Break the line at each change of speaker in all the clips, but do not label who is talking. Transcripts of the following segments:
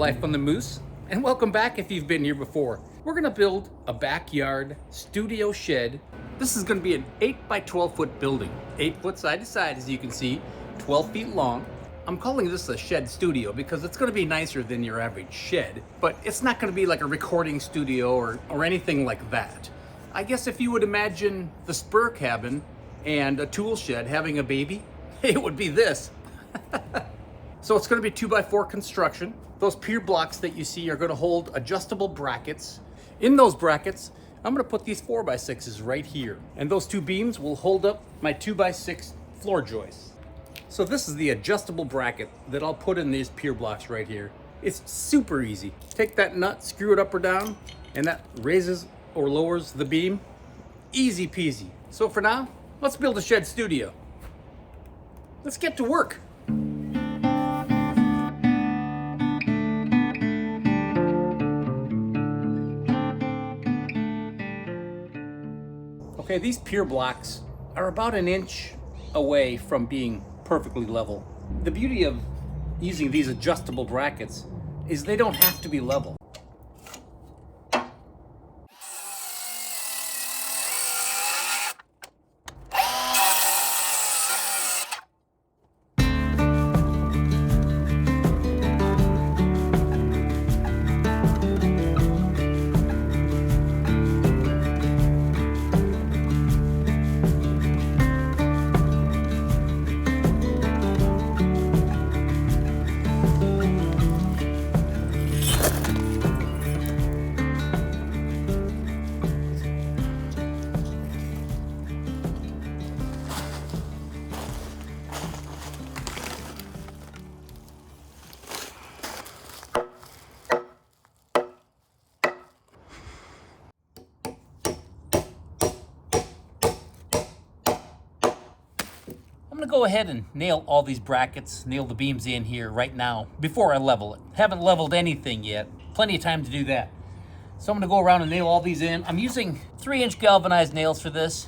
Life on the Moose, and welcome back if you've been here before. We're gonna build a backyard studio shed. This is gonna be an 8 by 12 foot building. 8 foot side to side, as you can see, 12 feet long. I'm calling this a shed studio because it's gonna be nicer than your average shed, but it's not gonna be like a recording studio or anything like that. I guess if you would imagine the spur cabin and a tool shed having a baby, it would be this. So it's going to be 2 by 4 construction. Those pier blocks that you see are going to hold adjustable brackets. In those brackets, I'm going to put these 4 by 6s right here. And those 2 beams will hold up my 2 by 6 floor joists. So this is the adjustable bracket that I'll put in these pier blocks right here. It's super easy. Take that nut, screw it up or down, and that raises or lowers the beam. Easy peasy. So for now, let's build a shed studio. Let's get to work. Okay, these pier blocks are about an inch away from being perfectly level. The beauty of using these adjustable brackets is they don't have to be level. I'm gonna go ahead and nail all these brackets, nail the beams in here right now before I level it. Haven't leveled anything yet. Plenty of time to do that. So I'm gonna go around and nail all these in. I'm using 3-inch galvanized nails for this.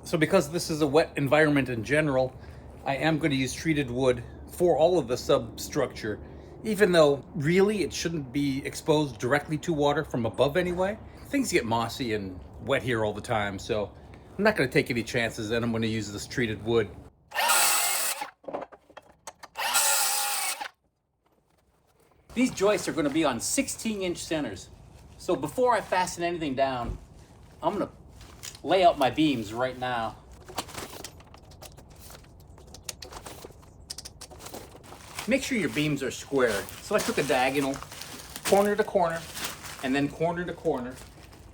So because this is a wet environment in general, I am going to use treated wood for all of the substructure, even though really it shouldn't be exposed directly to water from above anyway. Things get mossy and wet here all the time, so I'm not going to take any chances, and I'm going to use this treated wood. These joists are going to be on 16-inch centers. So before I fasten anything down, I'm going to lay out my beams right now. Make sure your beams are square. So I took a diagonal, corner to corner, and then corner to corner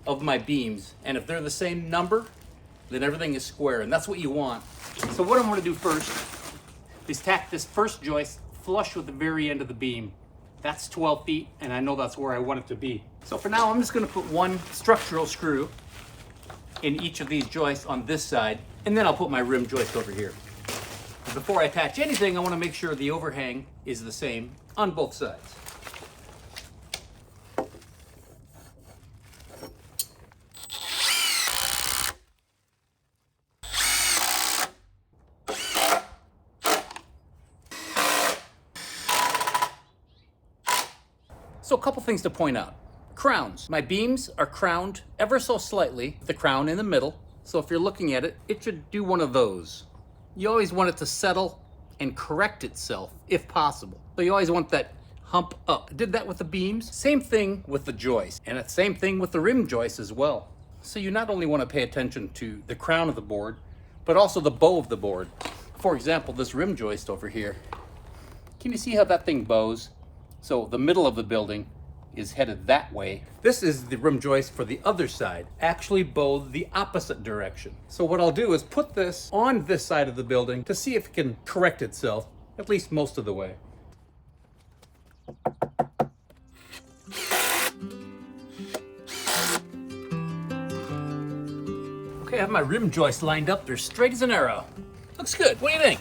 of my beams. And if they're the same number, then everything is square, and that's what you want. So what I'm going to do first is tack this first joist flush with the very end of the beam. That's 12 feet, and I know that's where I want it to be. So for now, I'm just going to put one structural screw in each of these joists on this side, and then I'll put my rim joist over here. Before I attach anything, I want to make sure the overhang is the same on both sides. So a couple things to point out. Crowns. My beams are crowned ever so slightly, the crown in the middle. So if you're looking at it, it should do one of those. You always want it to settle and correct itself if possible. So you always want that hump up. I did that with the beams. Same thing with the joist, and the same thing with the rim joist as well. So you not only want to pay attention to the crown of the board, but also the bow of the board. For example, this rim joist over here. Can you see how that thing bows? So the middle of the building is headed that way. This is the rim joist for the other side, actually bowed the opposite direction. So what I'll do is put this on this side of the building to see if it can correct itself, at least most of the way. I have my rim joists lined up. They're straight as an arrow. Looks good. What do you think?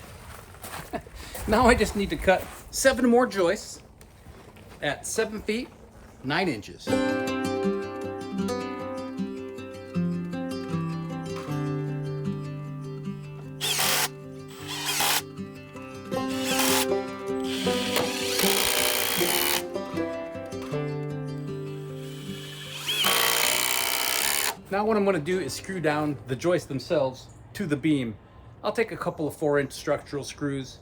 Now I just need to cut 7 more joists at 7 feet, 9 inches. Now what I'm going to do is screw down the joists themselves to the beam. I'll take a couple of 4-inch structural screws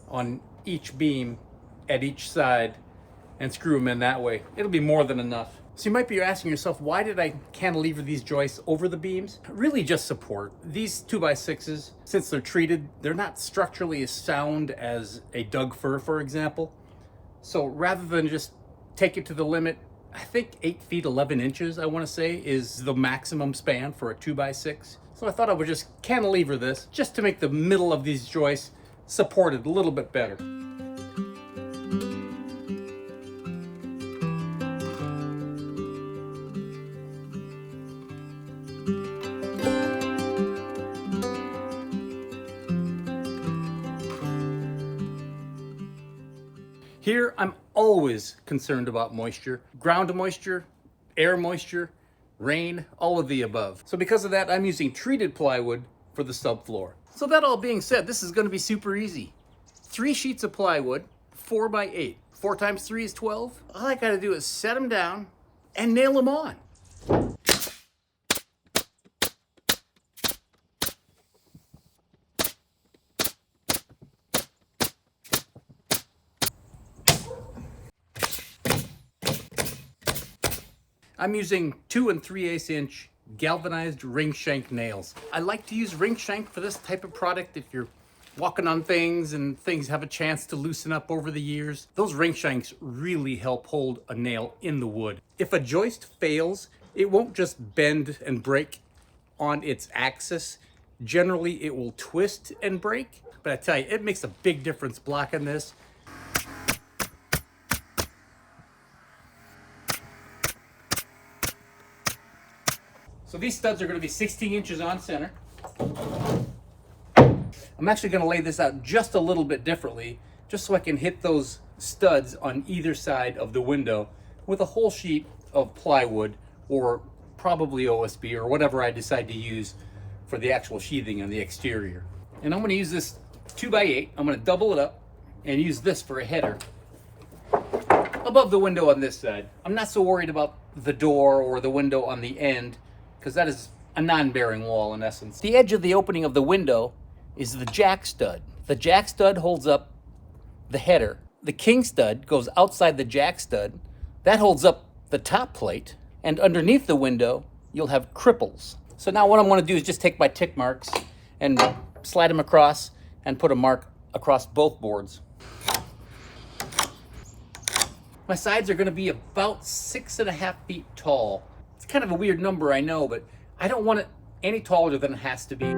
on each beam at each side and screw them in that way. It'll be more than enough. So you might be asking yourself, why did I cantilever these joists over the beams? Really just support. These 2x6s, since they're treated, they're not structurally as sound as a Doug fir, for example. So rather than just take it to the limit, I think 8 feet 11 inches, I want to say, is the maximum span for a 2x6. So I thought I would just cantilever this just to make the middle of these joists supported a little bit better. Here, I'm always concerned about moisture, ground moisture, air moisture, rain, all of the above. So because of that, I'm using treated plywood for the subfloor. So that all being said, this is going to be super easy. 3 sheets of plywood, 4x8. 4 times 3 is 12. All I got to do is set them down and nail them on. I'm using 2 3/8 inch galvanized ring shank nails. I like to use ring shank for this type of product if you're walking on things and things have a chance to loosen up over the years. Those ring shanks really help hold a nail in the wood. If a joist fails, it won't just bend and break on its axis. Generally, it will twist and break. But I tell you, it makes a big difference blocking this. So these studs are going to be 16 inches on center. I'm actually going to lay this out just a little bit differently, just so I can hit those studs on either side of the window with a whole sheet of plywood, or probably OSB, or whatever I decide to use for the actual sheathing on the exterior. And I'm going to use this 2x8. I'm going to double it up and use this for a header above the window on this side. I'm not so worried about the door or the window on the end, because that is a non-bearing wall in essence. The edge of the opening of the window is the jack stud. The jack stud holds up the header. The king stud goes outside the jack stud. That holds up the top plate. And underneath the window, you'll have cripples. So now what I'm going to do is just take my tick marks and slide them across and put a mark across both boards. My sides are going to be about 6.5 feet tall. It's kind of a weird number, I know, but I don't want it any taller than it has to be.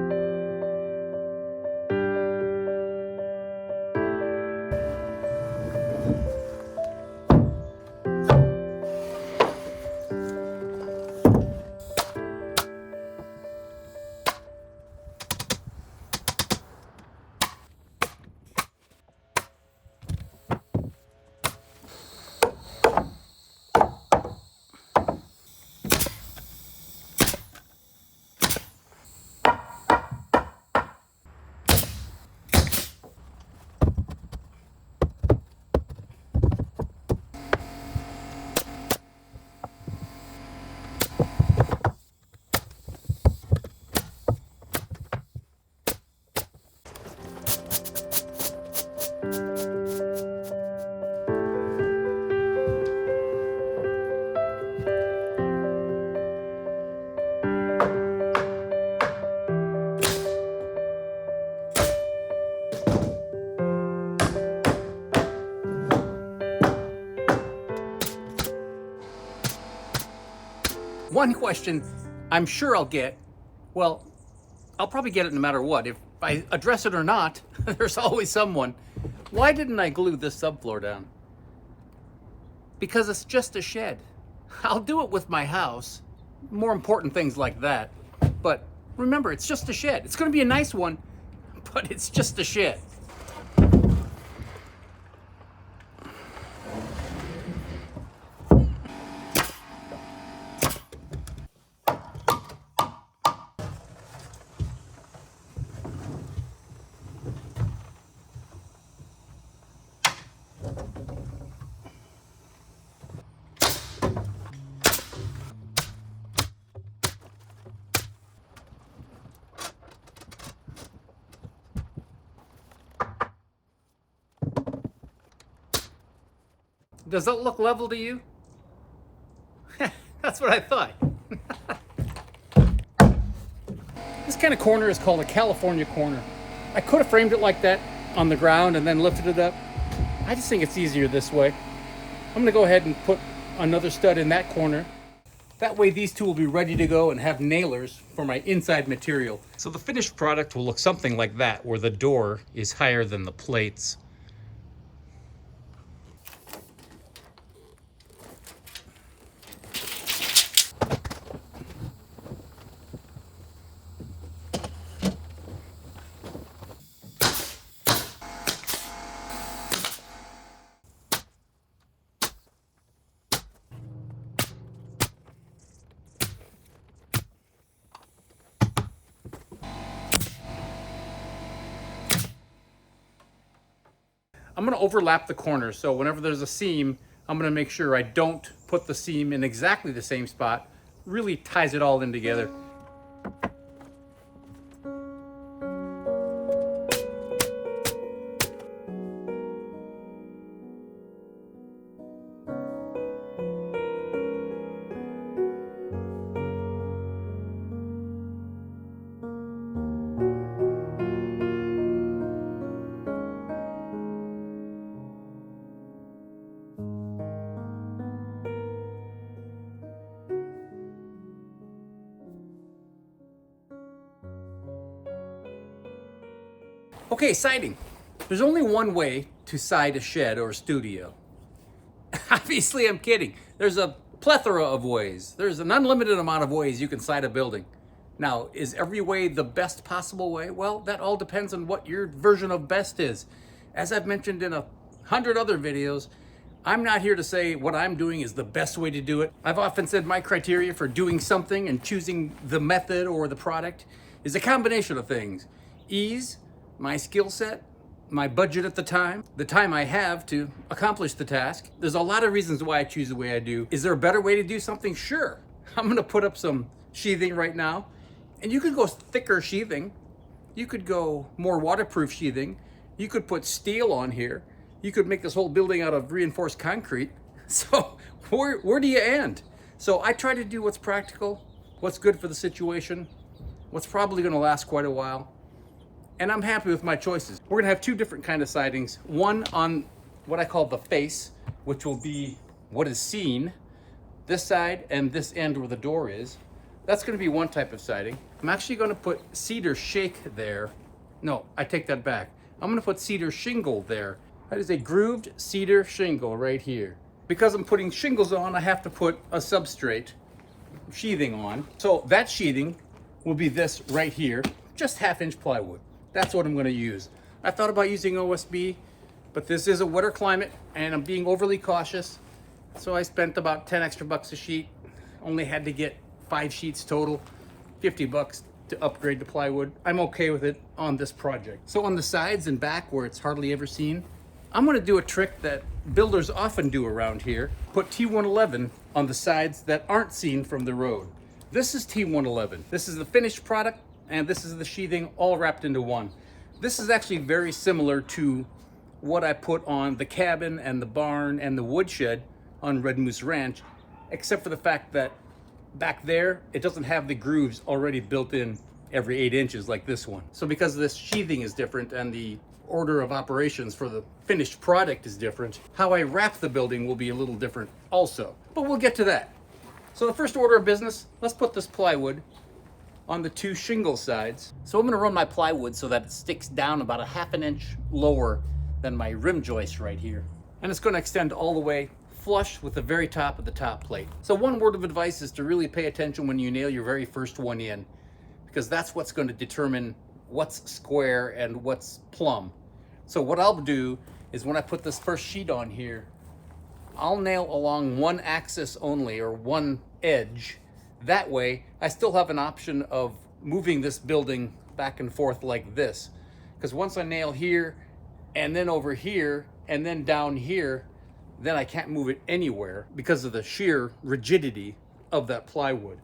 One question I'm sure I'll get, well, I'll probably get it no matter what. If I address it or not, there's always someone. Why didn't I glue this subfloor down? Because it's just a shed. I'll do it with my house. More important things like that. But Remember, it's just a shed. It's gonna be a nice one, but it's just a shed. Does that look level to you? That's what I thought. This kind of corner is called a California corner. I could have framed it like that on the ground and then lifted it up. I just think it's easier this way. I'm gonna go ahead and put another stud in that corner. That way these two will be ready to go and have nailers for my inside material. So the finished product will look something like that, where the door is higher than the plates. I'm gonna overlap the corners, so whenever there's a seam, I'm gonna make sure I don't put the seam in exactly the same spot. Really ties it all in together. Okay, siding. There's only one way to side a shed or a studio. Obviously, I'm kidding. There's a plethora of ways. There's an unlimited amount of ways you can side a building. Now, is every way the best possible way? Well, that all depends on what your version of best is. As I've mentioned in 100 other videos, I'm not here to say what I'm doing is the best way to do it. I've often said my criteria for doing something and choosing the method or the product is a combination of things. Ease, my skill set, my budget at the time I have to accomplish the task. There's a lot of reasons why I choose the way I do. Is there a better way to do something? Sure. I'm gonna put up some sheathing right now, and you could go thicker sheathing. You could go more waterproof sheathing. You could put steel on here. You could make this whole building out of reinforced concrete. So where do you end? So I try to do what's practical, what's good for the situation, what's probably gonna last quite a while. And I'm happy with my choices. We're gonna have two different kind of sidings. One on what I call the face, which will be what is seen, this side and this end where the door is. That's gonna be one type of siding. I'm actually gonna put cedar shake there. No, I take that back. I'm gonna put cedar shingle there. That is a grooved cedar shingle right here. Because I'm putting shingles on, I have to put a substrate sheathing on. So that sheathing will be this right here, just 1/2-inch plywood. That's what I'm gonna use. I thought about using OSB, but this is a wetter climate and I'm being overly cautious. So I spent about 10 extra bucks a sheet. Only had to get 5 sheets total, 50 bucks to upgrade the plywood. I'm okay with it on this project. So on the sides and back where it's hardly ever seen, I'm gonna do a trick that builders often do around here. Put T111 on the sides that aren't seen from the road. This is T111. This is the finished product, and this is the sheathing all wrapped into one. This is actually very similar to what I put on the cabin and the barn and the woodshed on Red Moose Ranch, except for the fact that back there, it doesn't have the grooves already built in every 8 inches like this one. So because this sheathing is different and the order of operations for the finished product is different, how I wrap the building will be a little different also. But we'll get to that. So the first order of business, let's put this plywood on the 2 shingle sides. So I'm gonna run my plywood so that it sticks down about 1/2 inch lower than my rim joist right here. And it's gonna extend all the way flush with the very top of the top plate. So one word of advice is to really pay attention when you nail your very first one in, because that's what's going to determine what's square and what's plumb. So what I'll do is when I put this first sheet on here, I'll nail along one axis only, or one edge. That way I still have an option of moving this building back and forth like this, because once I nail here and then over here and then down here, then I can't move it anywhere because of the sheer rigidity of that plywood.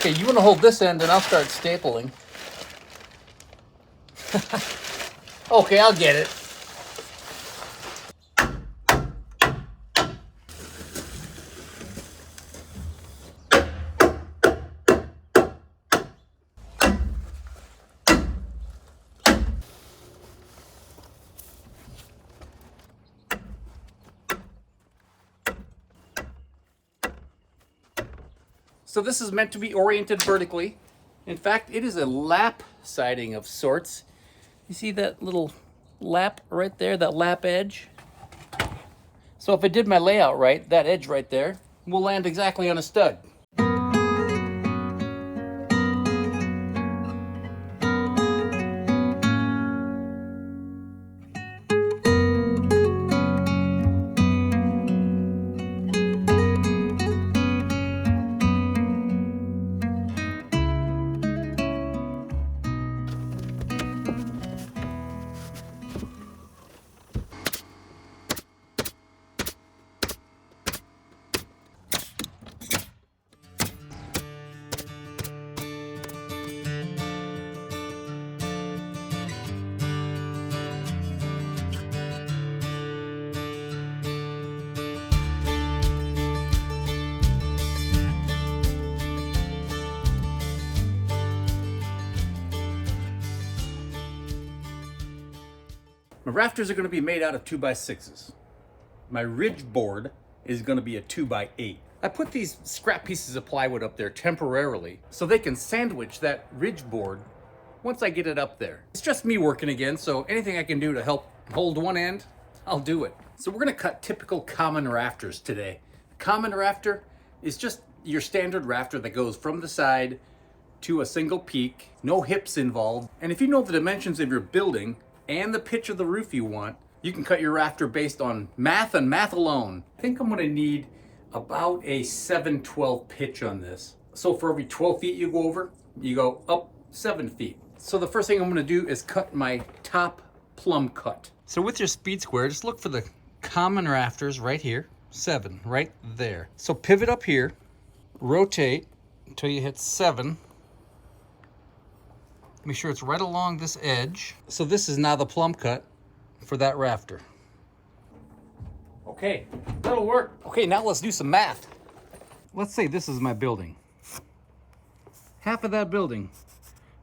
Okay, you want to hold this end and I'll start stapling. Okay, I'll get it. So this is meant to be oriented vertically. In fact, it is a lap siding of sorts. You see that little lap right there, that lap edge? So if I did my layout right, that edge right there will land exactly on a stud. My rafters are going to be made out of 2x6s. My ridge board is going to be a 2x8. I put these scrap pieces of plywood up there temporarily so they can sandwich that ridge board once I get it up there. It's just me working again, so anything I can do to help hold one end, I'll do it. So we're going to cut typical common rafters today. Common rafter is just your standard rafter that goes from the side to a single peak, no hips involved. And if you know the dimensions of your building and the pitch of the roof you want, you can cut your rafter based on math and math alone. I think I'm gonna need about a 7/12 pitch on this. So for every 12 feet you go over, you go up 7 feet. So the first thing I'm gonna do is cut my top plumb cut. So with your speed square, just look for the common rafters right here, 7, right there. So pivot up here, rotate until you hit 7. Make sure it's right along this edge. So this is now the plumb cut for that rafter. Okay, that'll work. Okay, now let's do some math. Let's say this is my building. Half of that building,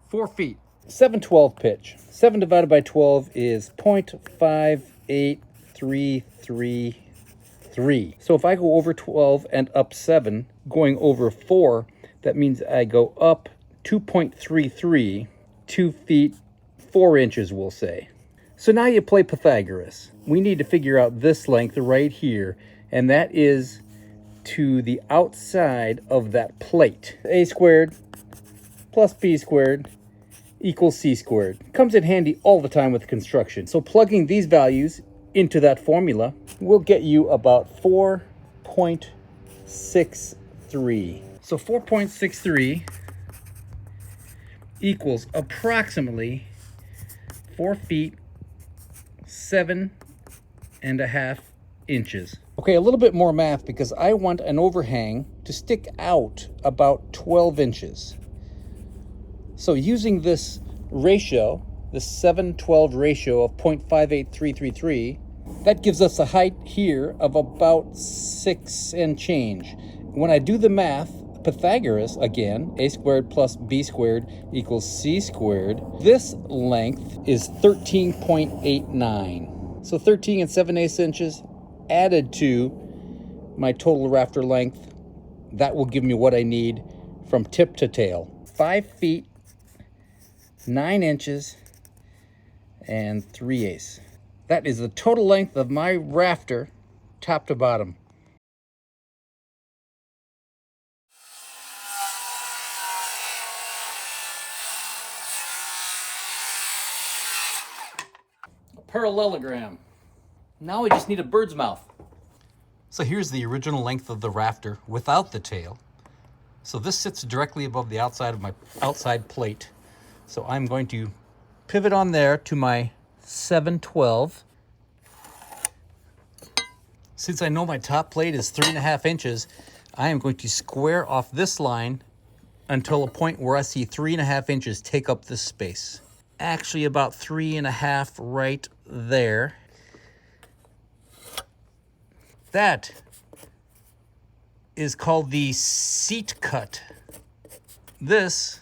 4 feet. 7/12 pitch. 7 divided by 12 is 0.58333. So if I go over 12 and up 7, going over 4, that means I go up 2.33. 2 feet 4 inches, we'll say. So now you play Pythagoras. We need to figure out this length right here, and that is to the outside of that plate. A squared plus b squared equals c squared. Comes in handy all the time with construction. So plugging these values into that formula will get you about 4.63. So 4.63 equals approximately 4 feet 7.5 inches. Okay, a little bit more math because I want an overhang to stick out about 12 inches. So using this ratio, this 7:12 ratio of 0.58333, that gives us a height here of about 6 and change. When I do the math, Pythagoras, again, a squared plus b squared equals c squared. This length is 13.89. So 13 and 7/8 inches added to my total rafter length, that will give me what I need from tip to tail. 5 feet, 9 inches, and 3/8. That is the total length of my rafter, top to bottom. Parallelogram. Now we just need a bird's mouth. So here's the original length of the rafter without the tail. So this sits directly above the outside of my outside plate. So I'm going to pivot on there to my 7/12. Since I know my top plate is 3.5 inches, I am going to square off this line until a point where I see 3.5 inches take up this space. Actually about 3.5 right there. That is called the seat cut. This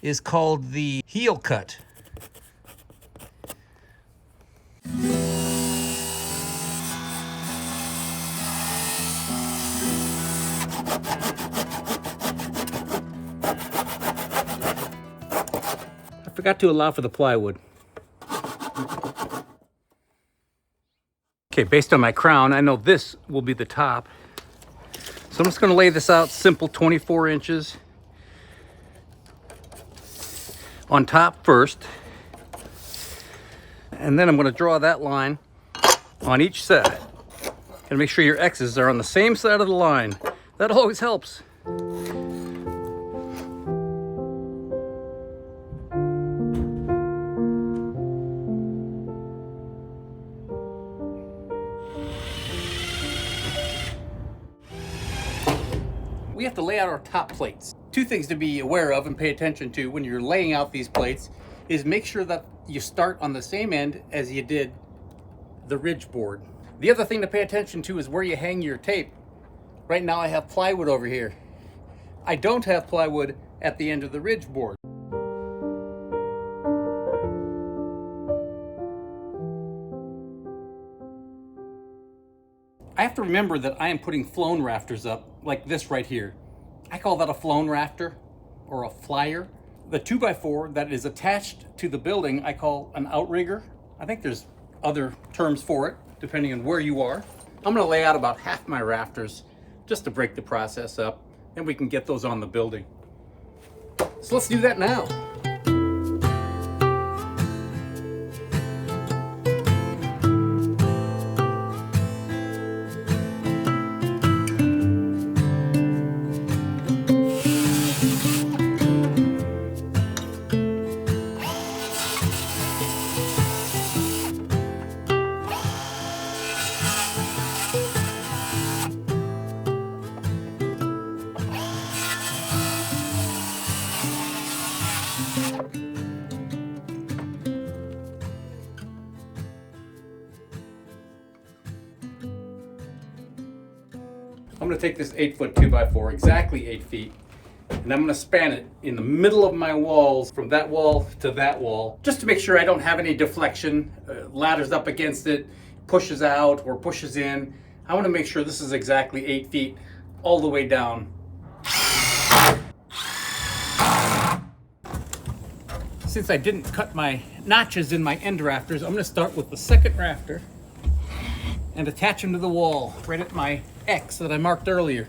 is called the heel cut. I forgot to allow for the plywood. Okay, based on my crown, I know this will be the top. So I'm just going to lay this out simple 24 inches on top first. And then I'm going to draw that line on each side. And make sure your X's are on the same side of the line. That always helps. We have to lay out our top plates. Two things to be aware of and pay attention to when you're laying out these plates is make sure that you start on the same end as you did the ridge board. The other thing to pay attention to is where you hang your tape. Right now I have plywood over here. I don't have plywood at the end of the ridge board. I have to remember that I am putting flown rafters up like this right here. I call that a flown rafter or a flyer. The 2x4 that is attached to the building I call an outrigger. I think there's other terms for it depending on where you are. I'm going to lay out about half my rafters just to break the process up, and we can get those on the building. So let's do that now. I'm going to take this 8-foot 2x4, exactly 8 feet, and I'm going to span it in the middle of my walls, from that wall to that wall, just to make sure I don't have any deflection. Ladders up against it, pushes out or pushes in. I want to make sure this is exactly 8 feet all the way down. Since I didn't cut my notches in my end rafters, I'm gonna start with the second rafter and attach them to the wall right at my X that I marked earlier.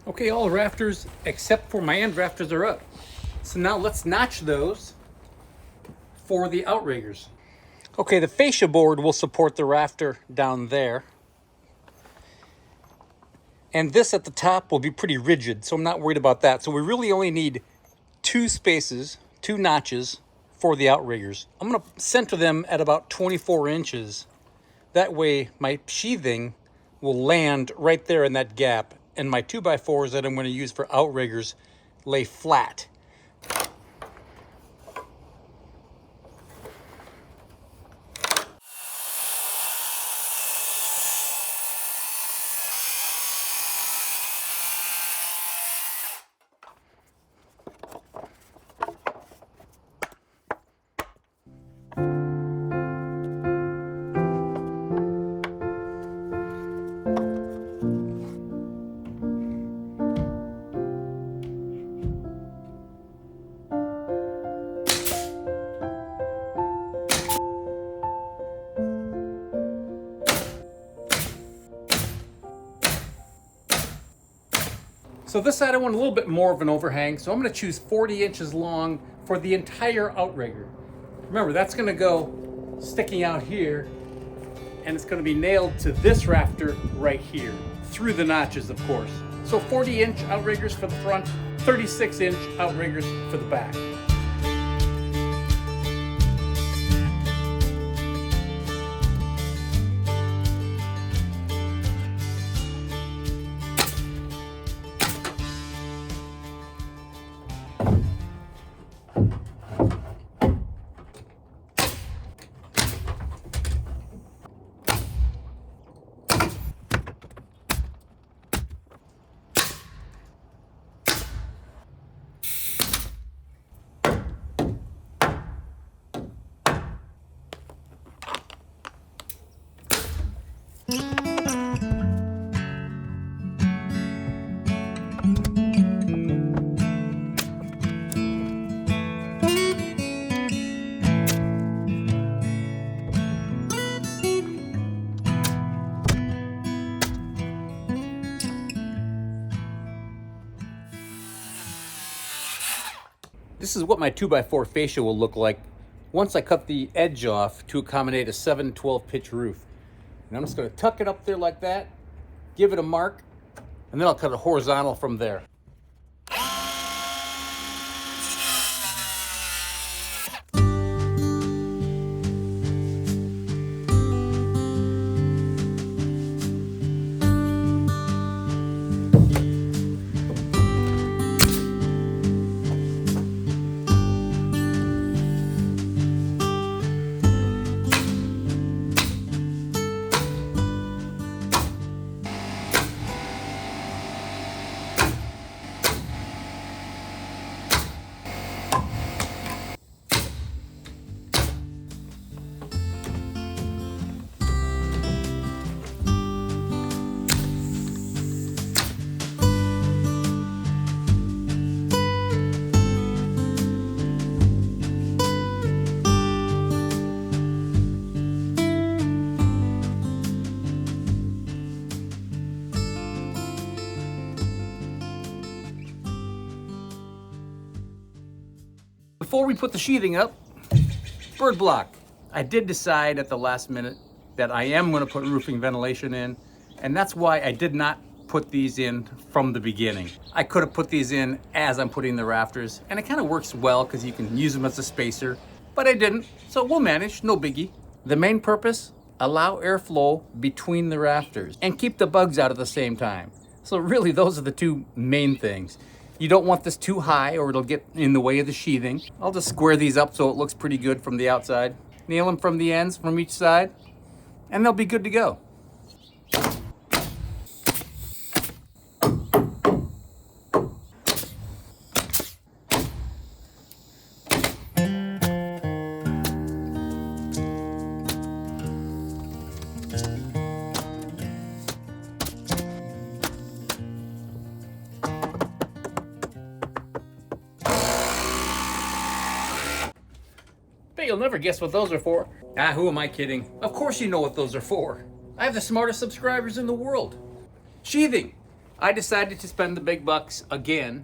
Okay, all rafters except for my end rafters are up. So now let's notch those for the outriggers. Okay, the fascia board will support the rafter down there. And this at the top will be pretty rigid, so I'm not worried about that. So we really only need two spaces, two notches for the outriggers. I'm gonna center them at about 24 inches. That way my sheathing will land right there in that gap, and my 2x4s that I'm gonna use for outriggers lay flat. So this side I want a little bit more of an overhang, so I'm gonna choose 40 inches long for the entire outrigger. Remember, that's gonna go sticking out here, and it's gonna be nailed to this rafter right here, through the notches, of course. So 40-inch outriggers for the front, 36-inch outriggers for the back. This is what my 2x4 fascia will look like once I cut the edge off to accommodate a 7/12 pitch roof. And I'm just going to tuck it up there like that, give it a mark, and then I'll cut it horizontal from there. Before we put the sheathing up, bird block. I did decide at the last minute that I am going to put roofing ventilation in, and that's why I did not put these in from the beginning. I could have put these in as I'm putting the rafters, and it kind of works well because you can use them as a spacer, but I didn't, so we'll manage, no biggie. The main purpose allow airflow between the rafters, and keep the bugs out at the same time. So really, those are the two main things. You don't want this too high or it'll get in the way of the sheathing. I'll just square these up so it looks pretty good from the outside. Nail them from the ends from each side, and they'll be good to go. Bet you'll never guess what those are for. Ah, who am I kidding? Of course you know what those are for. I have the smartest subscribers in the world. Sheathing. I decided to spend the big bucks again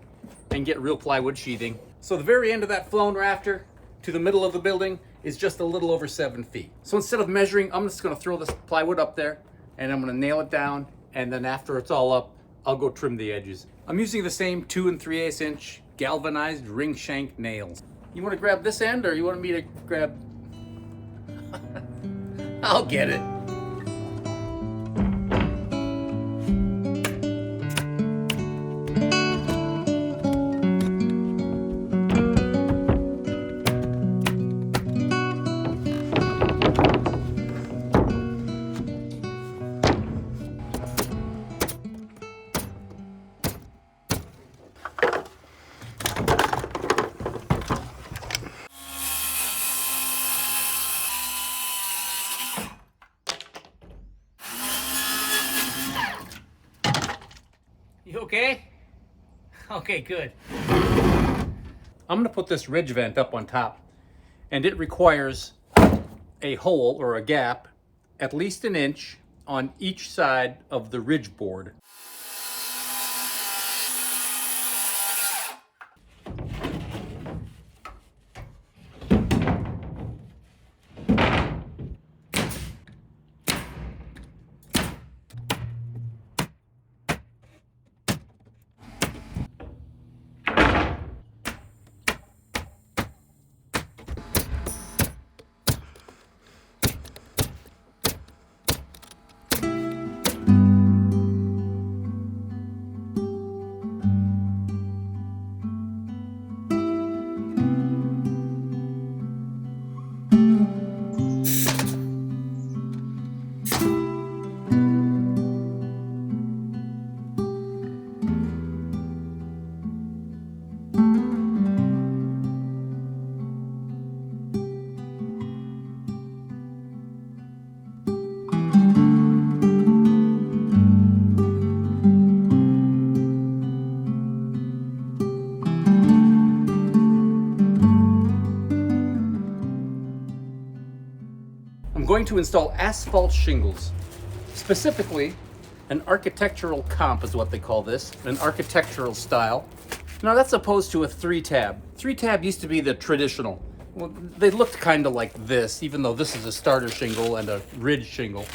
and get real plywood sheathing. So the very end of that flown rafter to the middle of the building is just a little over 7 feet. So instead of measuring, I'm just gonna throw this plywood up there and I'm gonna nail it down, and then after it's all up, I'll go trim the edges. I'm using the same 2 3/8 inch galvanized ring shank nails. You want to grab this end, or you want me to grab? I'll get it. You okay? Okay, good. I'm gonna put this ridge vent up on top, and it requires a hole or a gap at least 1 inch on each side of the ridge board. I'm going to install asphalt shingles. Specifically, an architectural comp is what they call this, an architectural style. Now that's opposed to a 3-tab. 3-tab used to be the traditional. Well, they looked kind of like this, even though this is a starter shingle and a ridge shingle.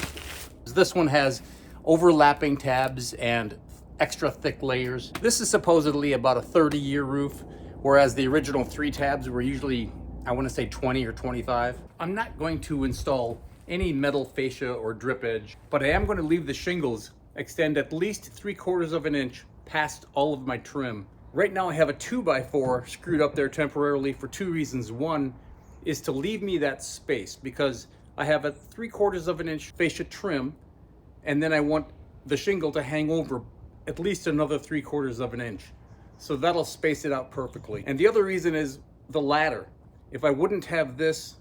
This one has overlapping tabs and extra thick layers. This is supposedly about a 30-year roof, whereas the original 3-tabs were usually, I want to say 20 or 25. I'm not going to install any metal fascia or drip edge, but I am going to leave the shingles extend at least 3/4 of an inch past all of my trim. Right now I have a 2x4 screwed up there temporarily for 2 reasons. One is to leave me that space because I have a 3/4 of an inch fascia trim, and then I want the shingle to hang over at least another 3/4 of an inch. So that'll space it out perfectly. And the other reason is the ladder. If I wouldn't have this,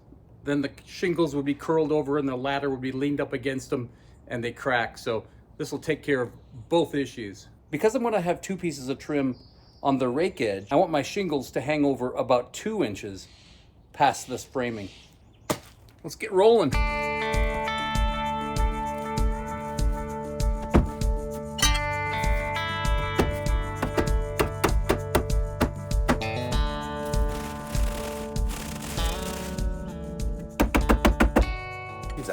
then the shingles would be curled over and the ladder would be leaned up against them and they crack. So this will take care of both issues. Because I'm going to have 2 pieces of trim on the rake edge, I want my shingles to hang over about 2 inches past this framing. Let's get rolling.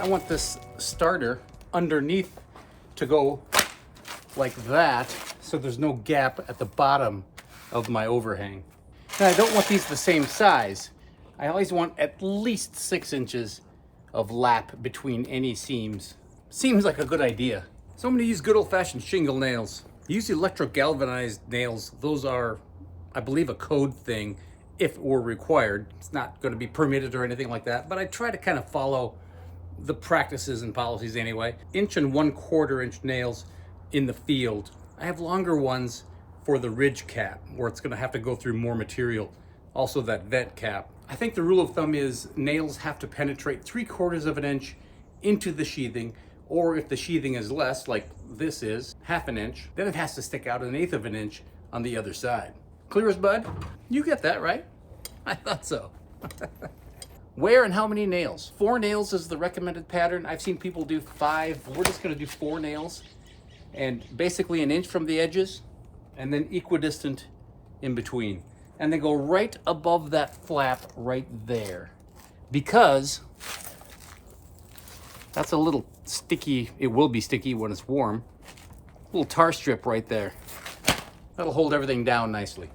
I want this starter underneath to go like that, so there's no gap at the bottom of my overhang. Now I don't want these the same size. I always want at least 6 inches of lap between any seams. Seems like a good idea. So I'm gonna use good old-fashioned shingle nails. Use electro-galvanized nails. Those are, I believe, a code thing if it were required. It's not gonna be permitted or anything like that, but I try to kind of follow the practices and policies anyway. 1.25 inch nails in the field. I have longer ones for the ridge cap where it's gonna have to go through more material. Also that vent cap. I think the rule of thumb is nails have to penetrate 3/4 inch into the sheathing, or if the sheathing is less, like this is, 1/2 inch, then it has to stick out 1/8 inch on the other side. Clear as bud? You get that, right? I thought so. Where and how many nails? 4 nails is the recommended pattern. I've seen people do 5. We're just gonna do 4 nails, and basically 1 inch from the edges, and then equidistant in between. And they go right above that flap right there. Because that's a little sticky, it will be sticky when it's warm. Little tar strip right there. That'll hold everything down nicely.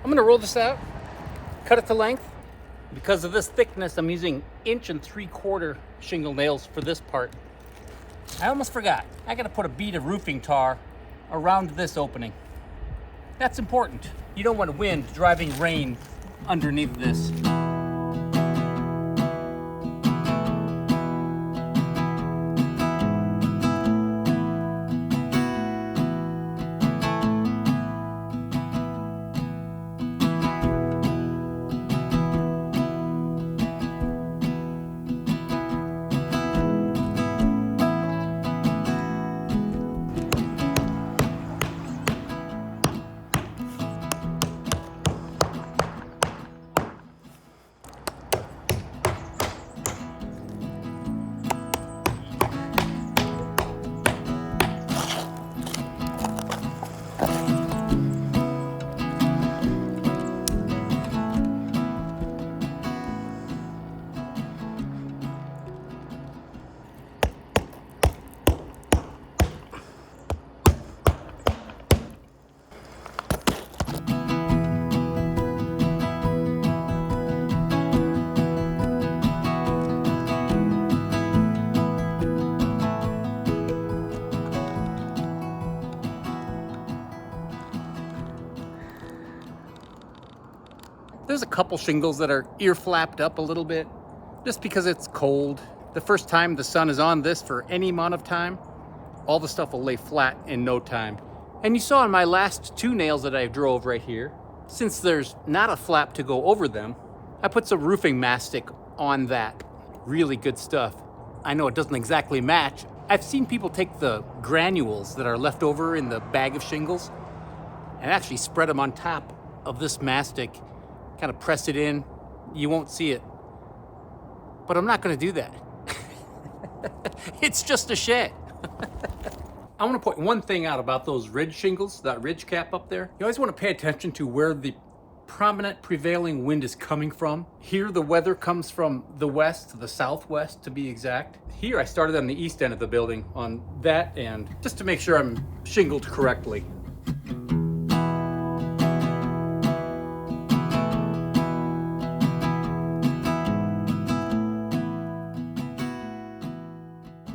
I'm gonna roll this out, cut it to length. Because of this thickness, I'm using 1.75 inch shingle nails for this part. I almost forgot. I gotta put a bead of roofing tar around this opening. That's important. You don't want wind driving rain underneath this. There's a couple shingles that are ear flapped up a little bit just because it's cold. The first time the sun is on this for any amount of time, all the stuff will lay flat in no time. And you saw in my last 2 nails that I drove right here, since there's not a flap to go over them, I put some roofing mastic on that. Really good stuff. I know it doesn't exactly match. I've seen people take the granules that are left over in the bag of shingles and actually spread them on top of this mastic, kind of press it in. You won't see it, but I'm not going to do that. It's just a shed. I want to point one thing out about those ridge shingles, that ridge cap up there. You always want to pay attention to where the prominent prevailing wind is coming from. Here the weather comes from the west, the southwest to be exact. Here I started on the east end of the building on that end, just to make sure I'm shingled correctly.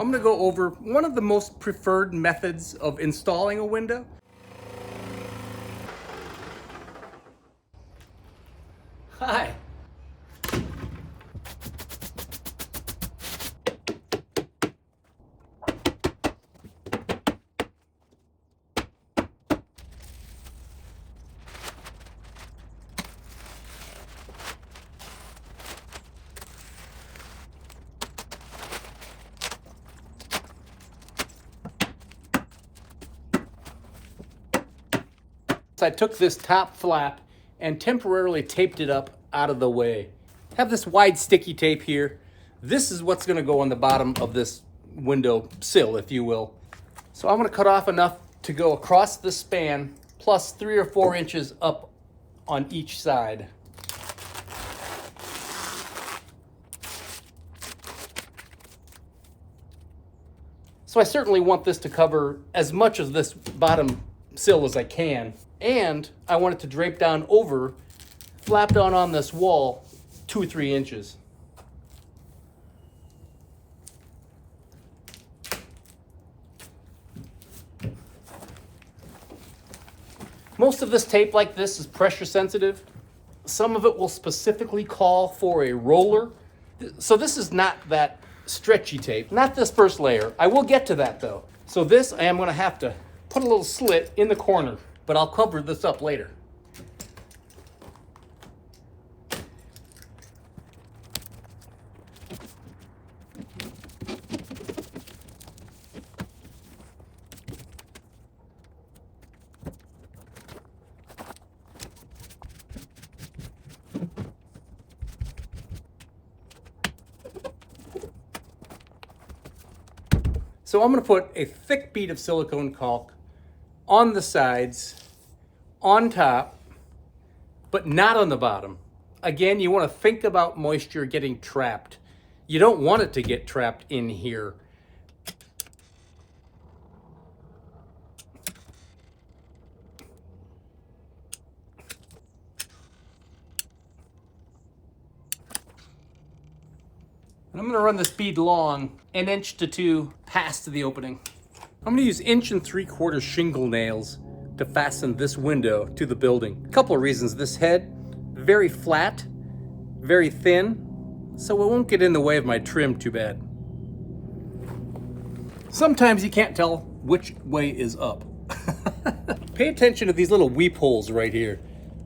I'm going to go over one of the most preferred methods of installing a window. Hi. I took this top flap and temporarily taped it up out of the way. Have this wide sticky tape here. This is what's going to go on the bottom of this window sill, if you will. So I'm going to cut off enough to go across the span, plus 3 or 4 inches up on each side. So I certainly want this to cover as much of this bottom sill as I can. And I want it to drape down over, flap down on this wall 2 or 3 inches. Most of this tape like this is pressure sensitive. Some of it will specifically call for a roller. So this is not that stretchy tape, not this first layer. I will get to that though. So this I am going to have to put a little slit in the corner, but I'll cover this up later. So I'm going to put a thick bead of silicone caulk on the sides, on top, but not on the bottom. Again, you want to think about moisture getting trapped. You don't want it to get trapped in here. And I'm going to run this bead long, 1 inch to 2 past the opening. I'm going to use 1 3/4 shingle nails to fasten this window to the building. A couple of reasons. This head, very flat, very thin, so it won't get in the way of my trim too bad. Sometimes you can't tell which way is up. Pay attention to these little weep holes right here.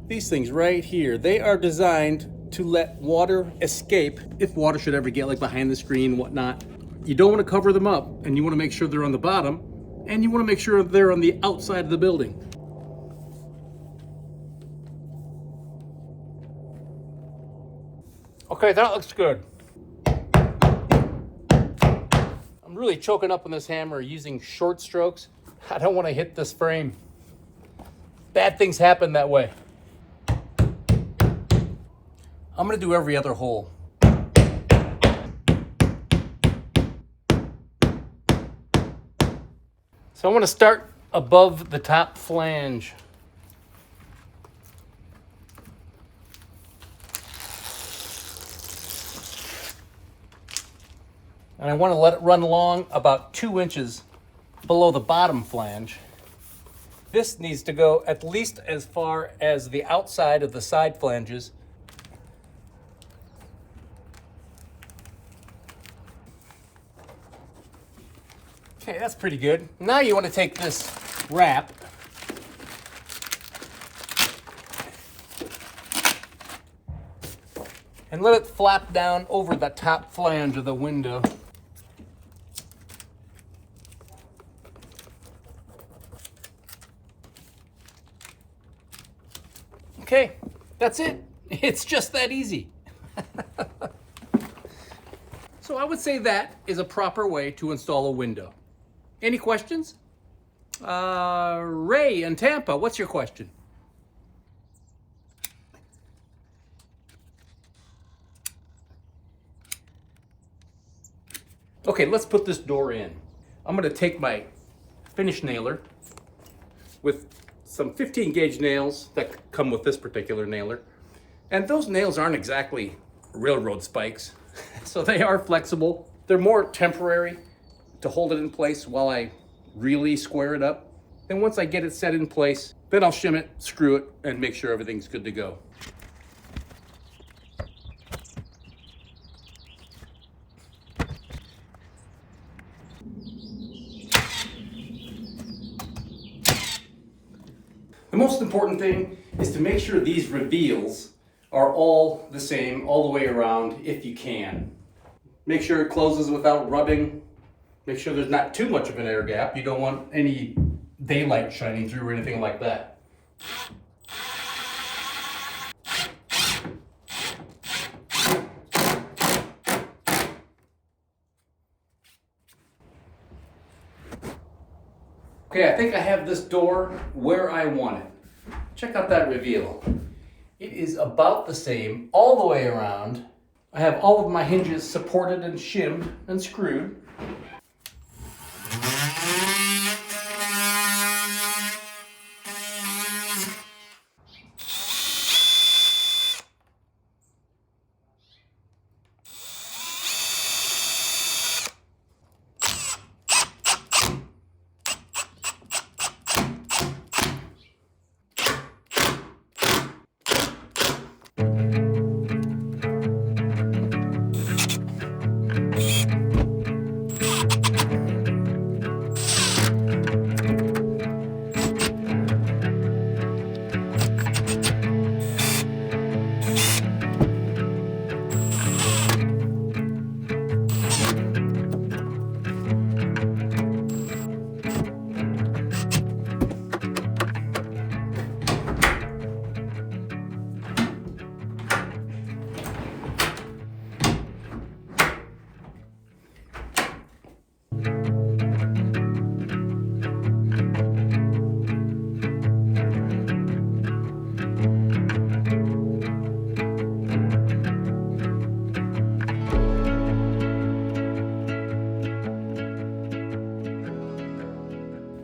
These things right here, they are designed to let water escape if water should ever get like behind the screen, whatnot. You don't want to cover them up, and you want to make sure they're on the bottom, and you want to make sure they're on the outside of the building. Okay, that looks good. I'm really choking up on this hammer using short strokes. I don't want to hit this frame. Bad things happen that way. I'm going to do every other hole. So I'm going to start above the top flange. And I want to let it run along about 2 inches below the bottom flange. This needs to go at least as far as the outside of the side flanges. Okay, that's pretty good. Now you want to take this wrap and let it flap down over the top flange of the window. Okay, that's it. It's just that easy. So I would say that is a proper way to install a window. Any questions? Ray in Tampa, what's your question? Okay, let's put this door in. I'm gonna take my finish nailer with some 15 gauge nails that come with this particular nailer. And those nails aren't exactly railroad spikes, so they are flexible. They're more temporary to hold it in place while I really square it up. Then once I get it set in place, then I'll shim it, screw it, and make sure everything's good to go. The most important thing is to make sure these reveals are all the same all the way around if you can. Make sure it closes without rubbing. Make sure there's not too much of an air gap. You don't want any daylight shining through or anything like that. Okay, I think I have this door where I want it. Check out that reveal. It is about the same all the way around. I have all of my hinges supported and shimmed and screwed.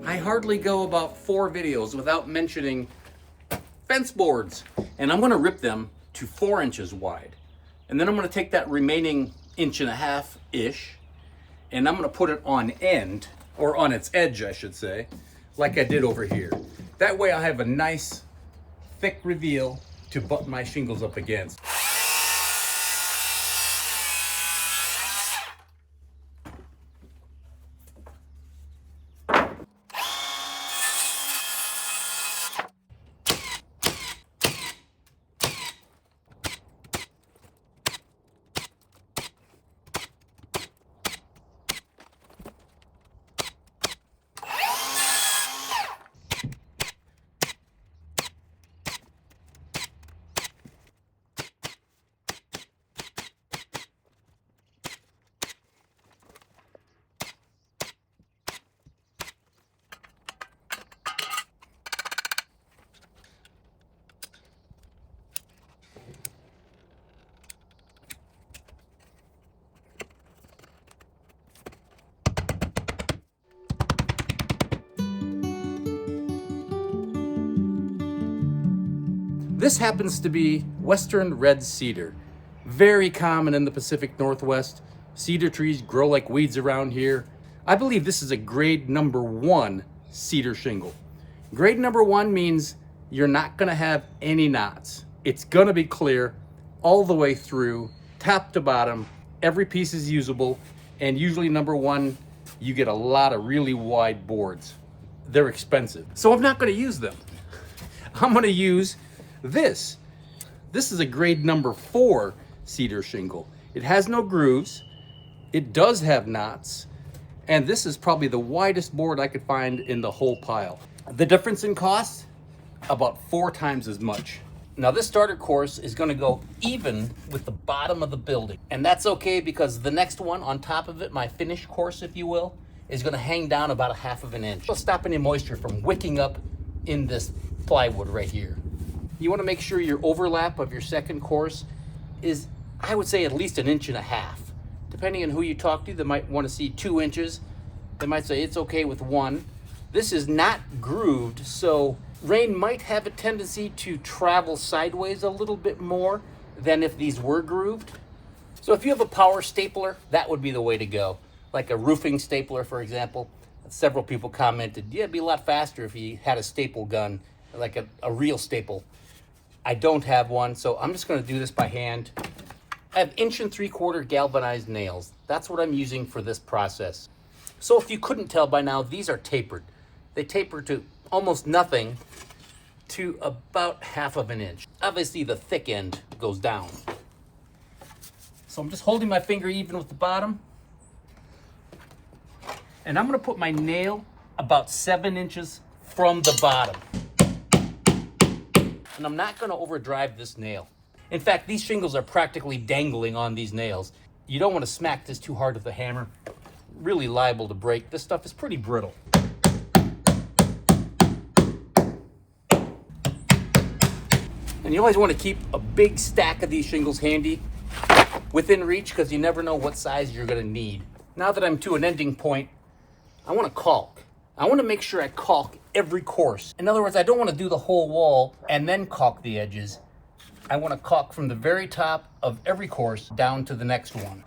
I hardly go about 4 videos without mentioning fence boards, and I'm going to rip them to 4 inches wide, and then I'm going to take that remaining 1.5 inches and I'm going to put it on end, or on its edge I should say, like I did over here. That way I have a nice thick reveal to butt my shingles up against. This happens to be Western red cedar. Very common in the Pacific Northwest. Cedar trees grow like weeds around here. I believe this is a grade number 1 cedar shingle. Grade number 1 means you're not gonna have any knots. It's gonna be clear all the way through, top to bottom. Every piece is usable, and usually number 1, you get a lot of really wide boards. They're expensive, so I'm not gonna use them. I'm gonna use this. This is a grade number 4 cedar shingle. It has no grooves, it does have knots, and this is probably the widest board I could find in the whole pile. The difference in cost, about 4 times as much. Now this starter course is going to go even with the bottom of the building. And that's okay because the next one on top of it, my finish course, if you will, is going to hang down about 1/2 of an inch. It'll stop any moisture from wicking up in this plywood right here. You want to make sure your overlap of your second course is, I would say, at least 1.5 inches. Depending on who you talk to, they might want to see 2 inches. They might say it's okay with 1. This is not grooved, so rain might have a tendency to travel sideways a little bit more than if these were grooved. So if you have a power stapler, that would be the way to go. Like a roofing stapler, for example. Several people commented, yeah, it'd be a lot faster if you had a staple gun, like a real staple. I don't have one, so I'm just going to do this by hand. I have 1.75 inch galvanized nails. That's what I'm using for this process. So if you couldn't tell by now, these are tapered. They taper to almost nothing to about 1/2 inch. Obviously the thick end goes down. So I'm just holding my finger even with the bottom. And I'm gonna put my nail about 7 inches from the bottom. And I'm not gonna overdrive this nail. In fact, these shingles are practically dangling on these nails. You don't wanna smack this too hard with the hammer. Really liable to break. This stuff is pretty brittle. And you always want to keep a big stack of these shingles handy within reach because you never know what size you're going to need. Now that I'm to an ending point, I want to caulk. I want to make sure I caulk every course. In other words, I don't want to do the whole wall and then caulk the edges. I want to caulk from the very top of every course down to the next one.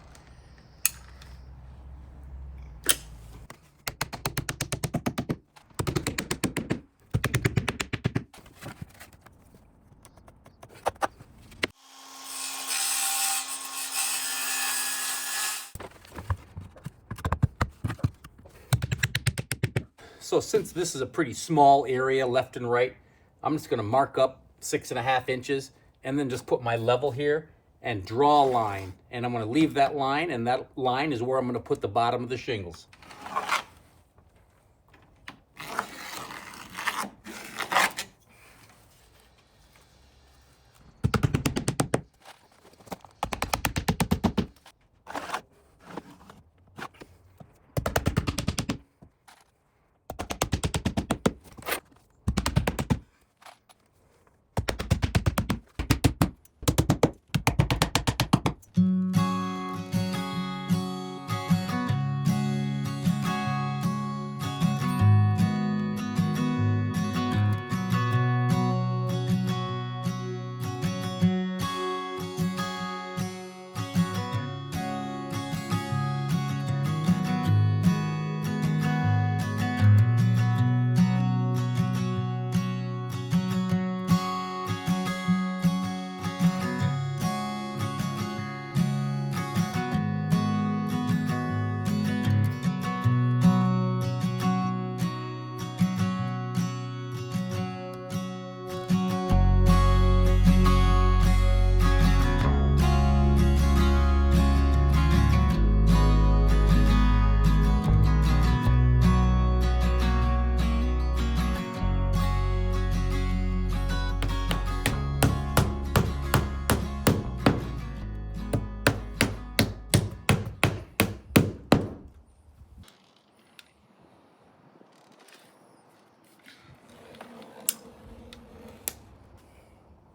So since this is a pretty small area left and right, I'm just gonna mark up 6.5 inches and then just put my level here and draw a line. And I'm gonna leave that line, and that line is where I'm gonna put the bottom of the shingles.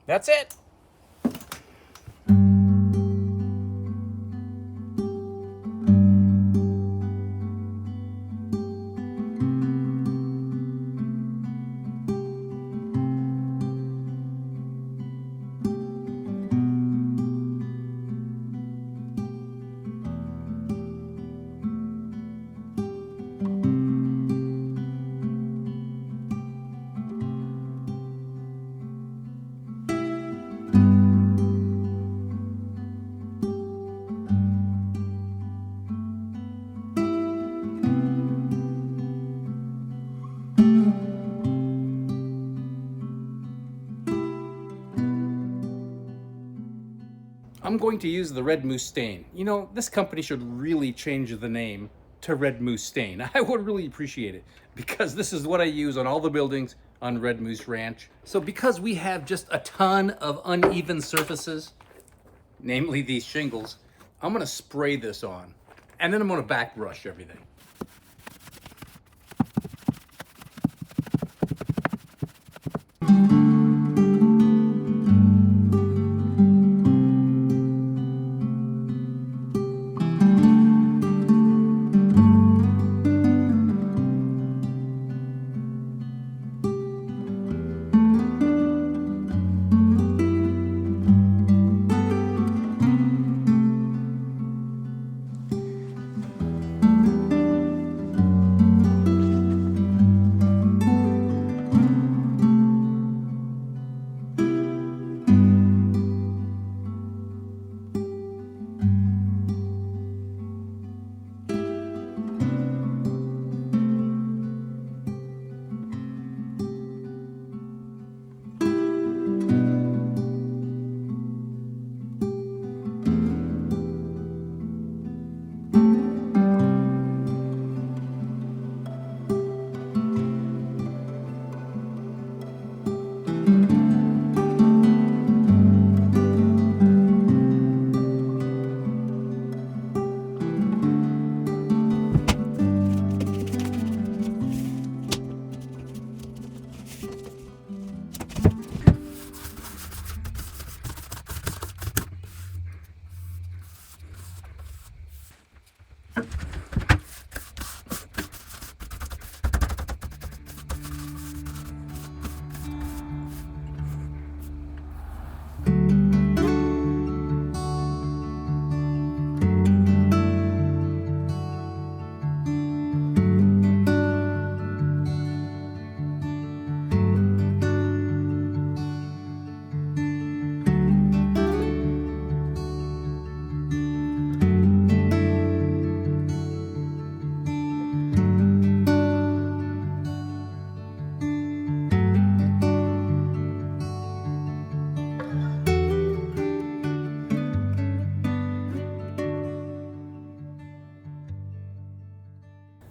That's it. I'm going to use the Red Moose stain. You know, this company should really change the name to Red Moose stain. I would really appreciate it because this is what I use on all the buildings on Red Moose Ranch. So because we have just a ton of uneven surfaces, namely these shingles, I'm gonna spray this on, and then I'm gonna back brush everything.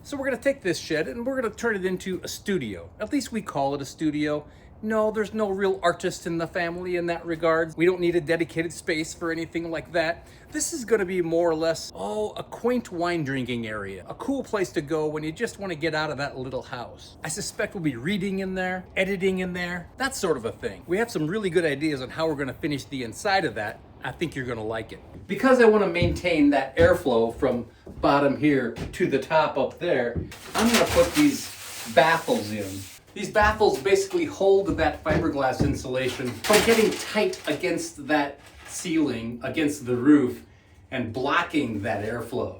So we're gonna take this shed and we're gonna turn it into a studio. At least we call it a studio. No, there's no real artist in the family in that regard. We don't need a dedicated space for anything like that. This is gonna be more or less, a quaint wine drinking area. A cool place to go when you just wanna get out of that little house. I suspect we'll be reading in there, editing in there, that sort of a thing. We have some really good ideas on how we're gonna finish the inside of that. I think you're gonna like it. Because I wanna maintain that airflow from bottom here to the top up there, I'm gonna put these baffles in. These baffles basically hold that fiberglass insulation from getting tight against that ceiling, against the roof, and blocking that airflow.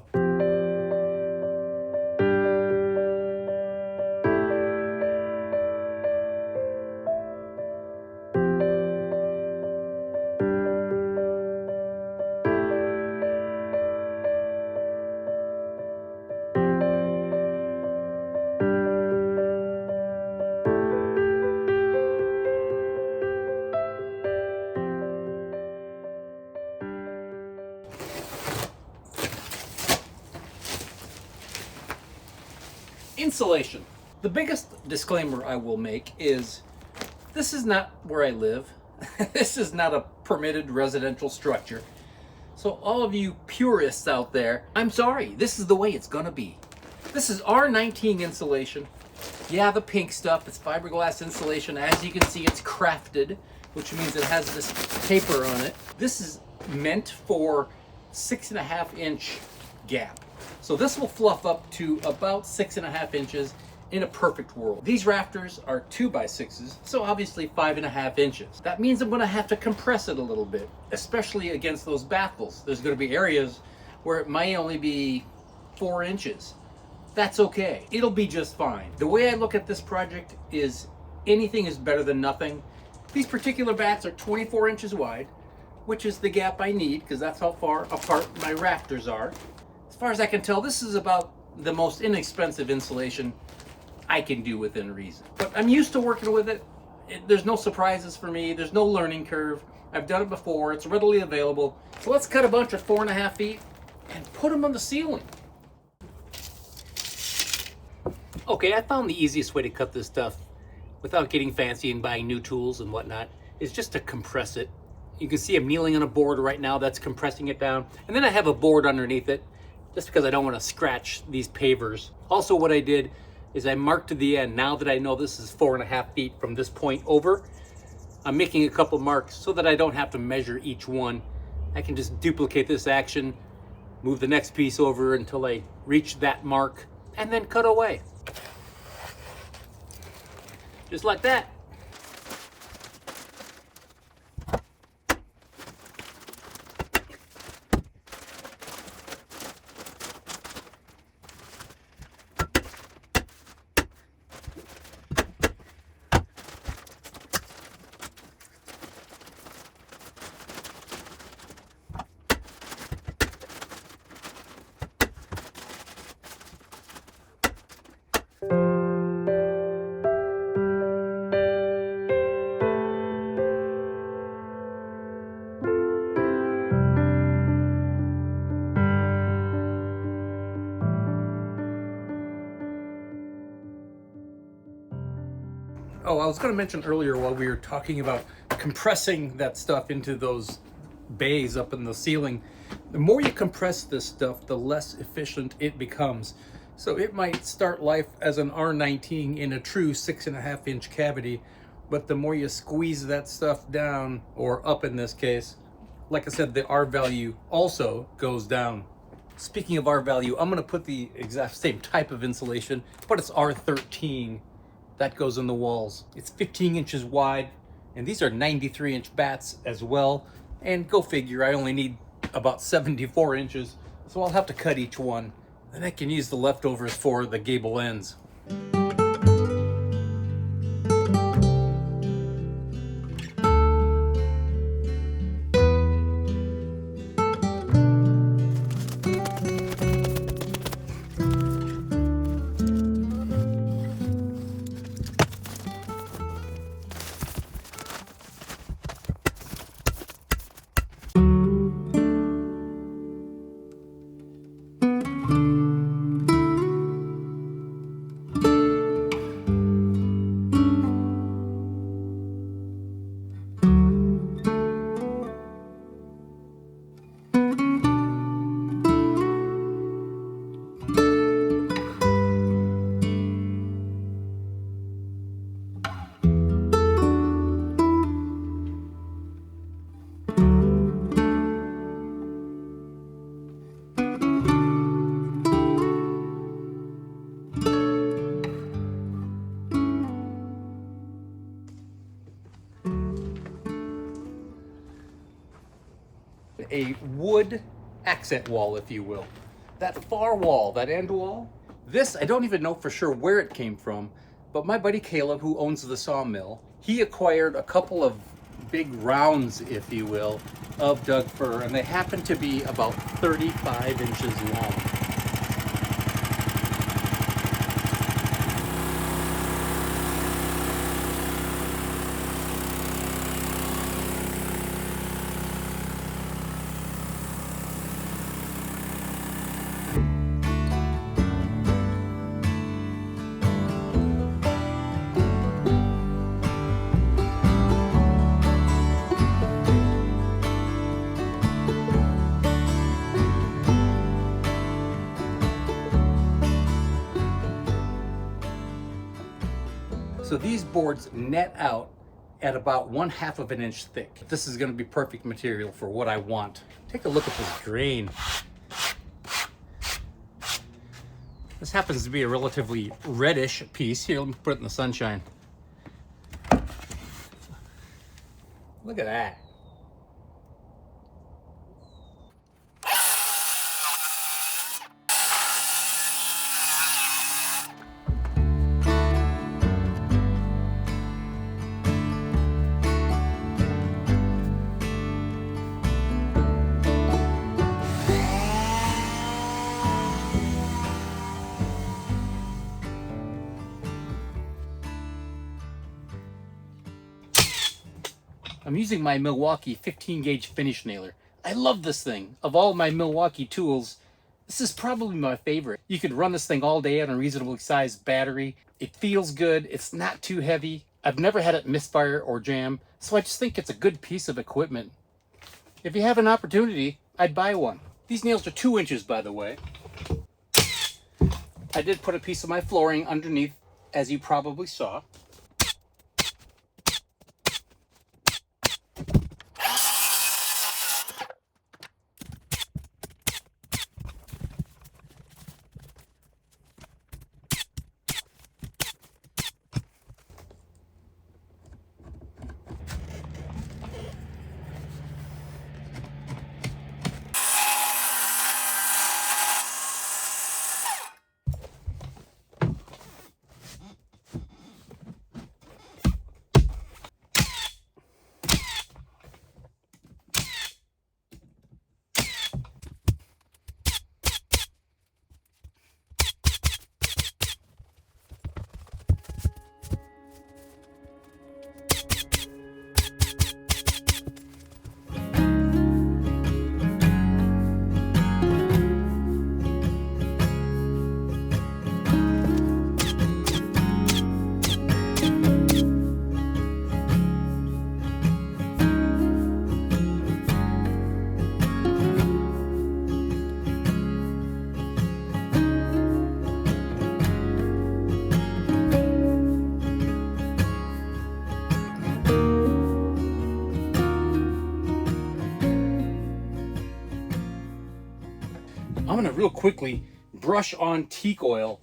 Insulation. The biggest disclaimer I will make is this is not where I live. This is not a permitted residential structure. So all of you purists out there, I'm sorry, this is the way it's gonna be. This is R19 insulation. Yeah, the pink stuff, it's fiberglass insulation. As you can see, it's crafted, which means it has this paper on it. This is meant for 6.5-inch gap. So this will fluff up to about 6.5 inches in a perfect world. These rafters are 2x6s, so obviously 5.5 inches. That means I'm gonna have to compress it a little bit, especially against those baffles. There's gonna be areas where it might only be 4 inches. That's okay, it'll be just fine. The way I look at this project is anything is better than nothing. These particular bats are 24 inches wide, which is the gap I need because that's how far apart my rafters are. As far as I can tell, this is about the most inexpensive insulation I can do within reason. But I'm used to working with it. There's no surprises for me. There's no learning curve. I've done it before. It's readily available. So let's cut a bunch of 4.5 feet and put them on the ceiling. Okay, I found the easiest way to cut this stuff without getting fancy and buying new tools and whatnot, is just to compress it. You can see I'm kneeling on a board right now that's compressing it down. And then I have a board underneath it just because I don't want to scratch these pavers. Also, what I did is I marked the end. Now that I know this is 4.5 feet from this point over, I'm making a couple marks so that I don't have to measure each one. I can just duplicate this action, move the next piece over until I reach that mark, and then cut away. Just like that. Oh, I was going to mention earlier while we were talking about compressing that stuff into those bays up in the ceiling, the more you compress this stuff, the less efficient it becomes. So it might start life as an R19 in a true 6.5-inch cavity, but the more you squeeze that stuff down, or up in this case, like I said, the R value also goes down. Speaking of R value, I'm going to put the exact same type of insulation, but it's R13. That goes in the walls. It's 15 inches wide, and these are 93-inch bats as well. And go figure, I only need about 74 inches, so I'll have to cut each one. Then I can use the leftovers for the gable ends. A wood accent wall, if you will. That far wall, that end wall, this, I don't even know for sure where it came from, but my buddy Caleb, who owns the sawmill, he acquired a couple of big rounds, if you will, of Doug fir, and they happen to be about 35 inches long. So these boards net out at about 1/2 of an inch thick. This is going to be perfect material for what I want. Take a look at this grain. This happens to be a relatively reddish piece. Here, let me put it in the sunshine. Look at that. I'm using my Milwaukee 15 gauge finish nailer. I love this thing. Of all my Milwaukee tools, this is probably my favorite. You could run this thing all day on a reasonably sized battery. It feels good. It's not too heavy. I've never had it misfire or jam, so I just think it's a good piece of equipment. If you have an opportunity, I'd buy one. These nails are 2 inches, by the way. I did put a piece of my flooring underneath, as you probably saw. I'm gonna real quickly brush on teak oil.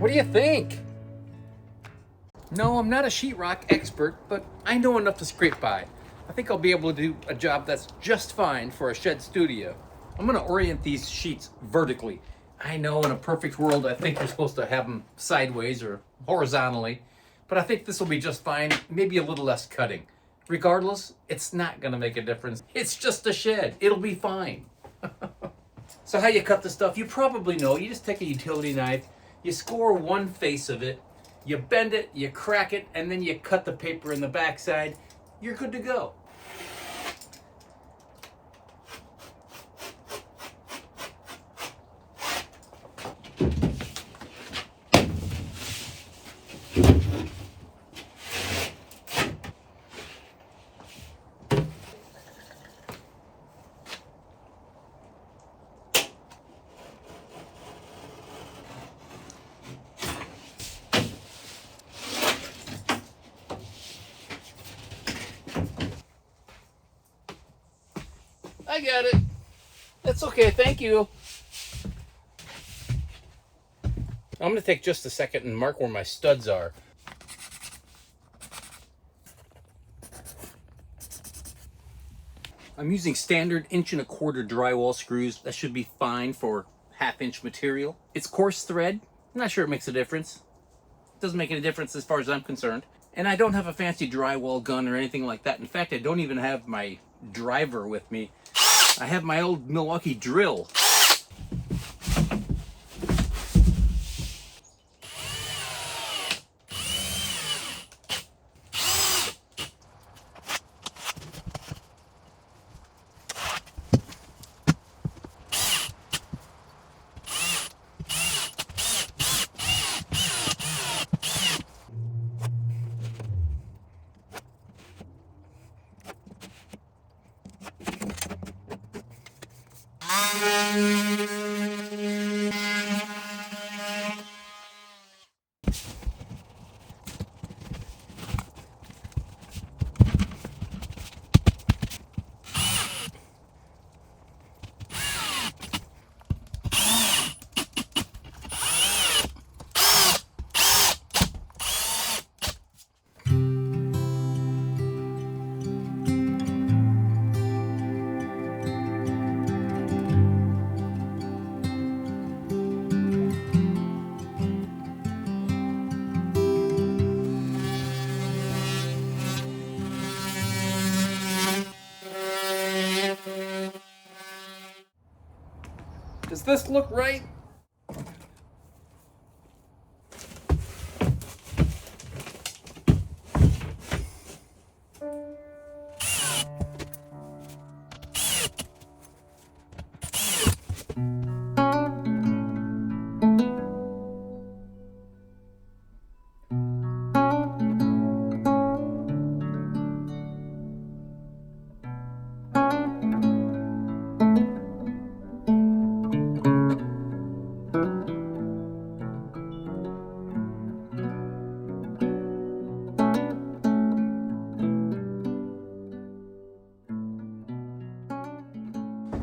What do you think? No, I'm not a sheetrock expert, but I know enough to scrape by. I think I'll be able to do a job that's just fine for a shed studio. I'm gonna orient these sheets vertically. I know in a perfect world, I think you're supposed to have them sideways or horizontally, but I think this will be just fine, maybe a little less cutting. Regardless, it's not gonna make a difference. It's just a shed, it'll be fine. So how you cut the stuff, you probably know. You just take a utility knife, you score one face of it, you bend it, you crack it, and then you cut the paper in the backside. You're good to go. I got it. That's okay, thank you. I'm gonna take just a second and mark where my studs are. I'm using standard 1.25" drywall screws. That should be fine for 1/2" material. It's coarse thread. I'm not sure it makes a difference. It doesn't make any difference as far as I'm concerned. And I don't have a fancy drywall gun or anything like that. In fact, I don't even have my driver with me. I have my old Milwaukee drill. Does this look right?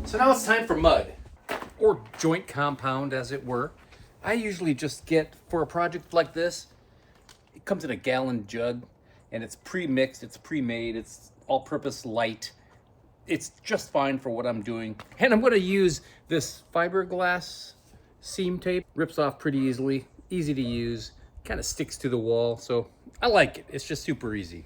So now it's time for mud, or joint compound as it were. I usually just get, for a project like this, it comes in a gallon jug and it's pre-mixed, it's pre-made, it's all-purpose light. It's just fine for what I'm doing. And I'm gonna use this fiberglass seam tape. Rips off pretty easily, easy to use, kind of sticks to the wall, so I like it. It's just super easy.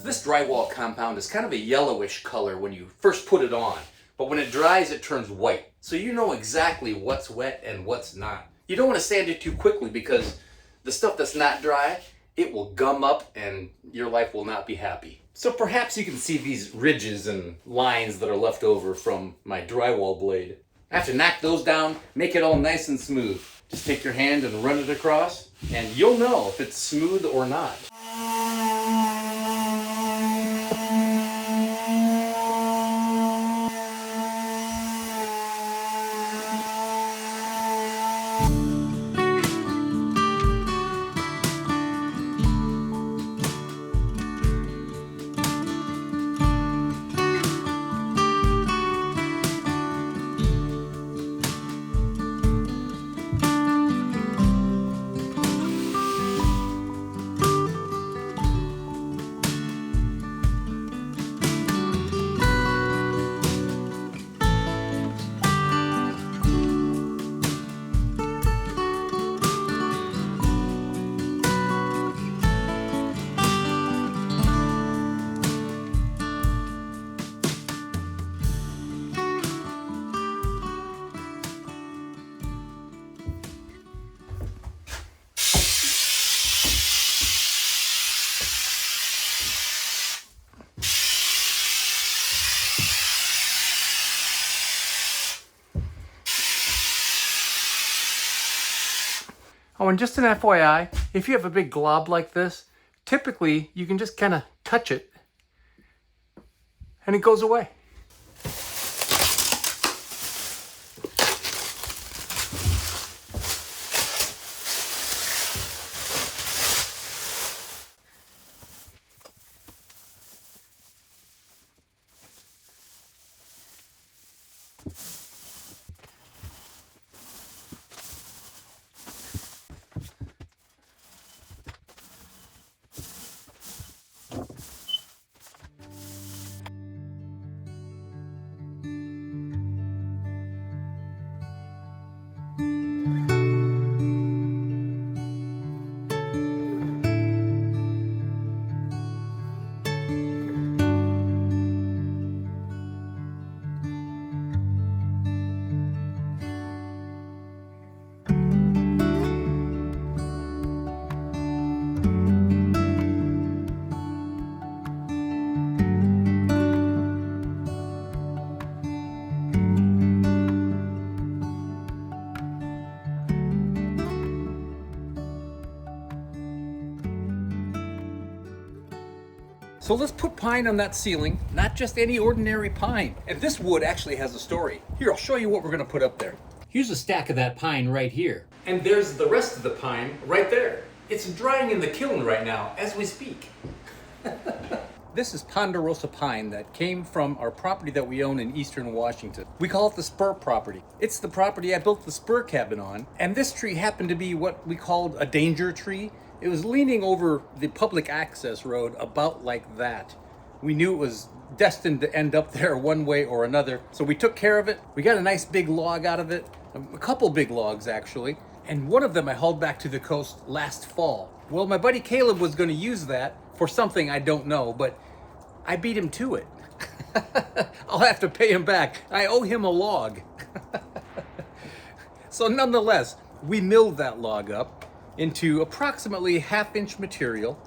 This drywall compound is kind of a yellowish color when you first put it on, but when it dries it turns white. So you know exactly what's wet and what's not. You don't want to sand it too quickly because the stuff that's not dry, it will gum up and your life will not be happy. So perhaps you can see these ridges and lines that are left over from my drywall blade. I have to knock those down, make it all nice and smooth. Just take your hand and run it across and you'll know if it's smooth or not. Oh, and just an FYI, if you have a big glob like this, typically you can just kind of touch it and it goes away. So let's put pine on that ceiling, not just any ordinary pine. And this wood actually has a story. Here, I'll show you what we're gonna put up there. Here's a stack of that pine right here. And there's the rest of the pine right there. It's drying in the kiln right now as we speak. This is ponderosa pine that came from our property that we own in eastern Washington. We call it the spur property. It's the property I built the spur cabin on, and this tree happened to be what we called a danger tree. It was leaning over the public access road about like that. We knew it was destined to end up there one way or another, so we took care of it. We got a nice big log out of it, a couple big logs actually, and one of them I hauled back to the coast last fall. Well, my buddy Caleb was going to use that for something I don't know, but I beat him to it. I'll have to pay him back. I owe him a log. So nonetheless, we milled that log up into approximately 1/2 inch material,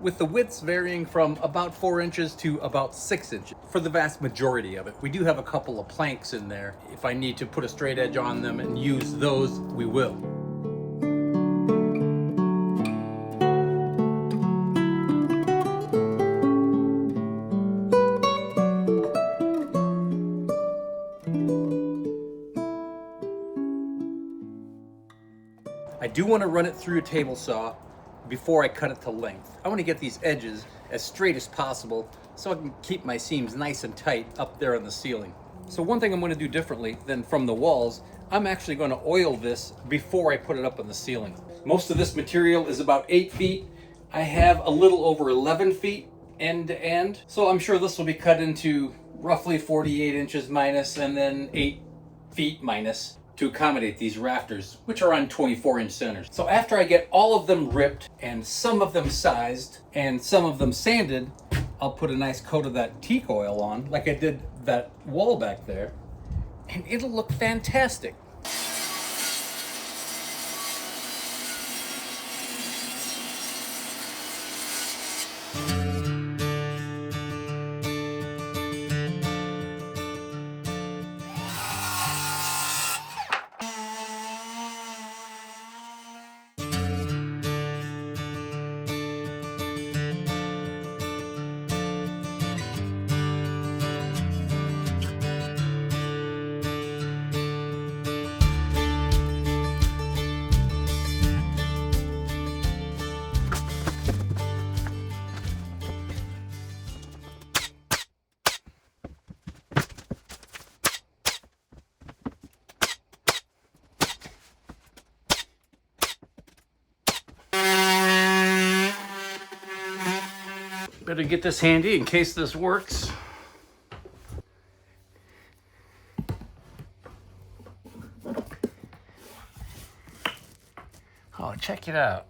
with the widths varying from about 4 inches to about 6 inches for the vast majority of it. We do have a couple of planks in there. If I need to put a straight edge on them and use those, we will. I do want to run it through a table saw before I cut it to length. I want to get these edges as straight as possible so I can keep my seams nice and tight up there on the ceiling. So one thing I'm going to do differently than from the walls, I'm actually going to oil this before I put it up on the ceiling. Most of this material is about 8 feet. I have a little over 11 feet end to end. So I'm sure this will be cut into roughly 48 inches minus and then 8 feet minus to accommodate these rafters, which are on 24-inch centers. So after I get all of them ripped and some of them sized and some of them sanded, I'll put a nice coat of that teak oil on, like I did that wall back there, and it'll look fantastic. Better get this handy in case this works. Oh, check it out.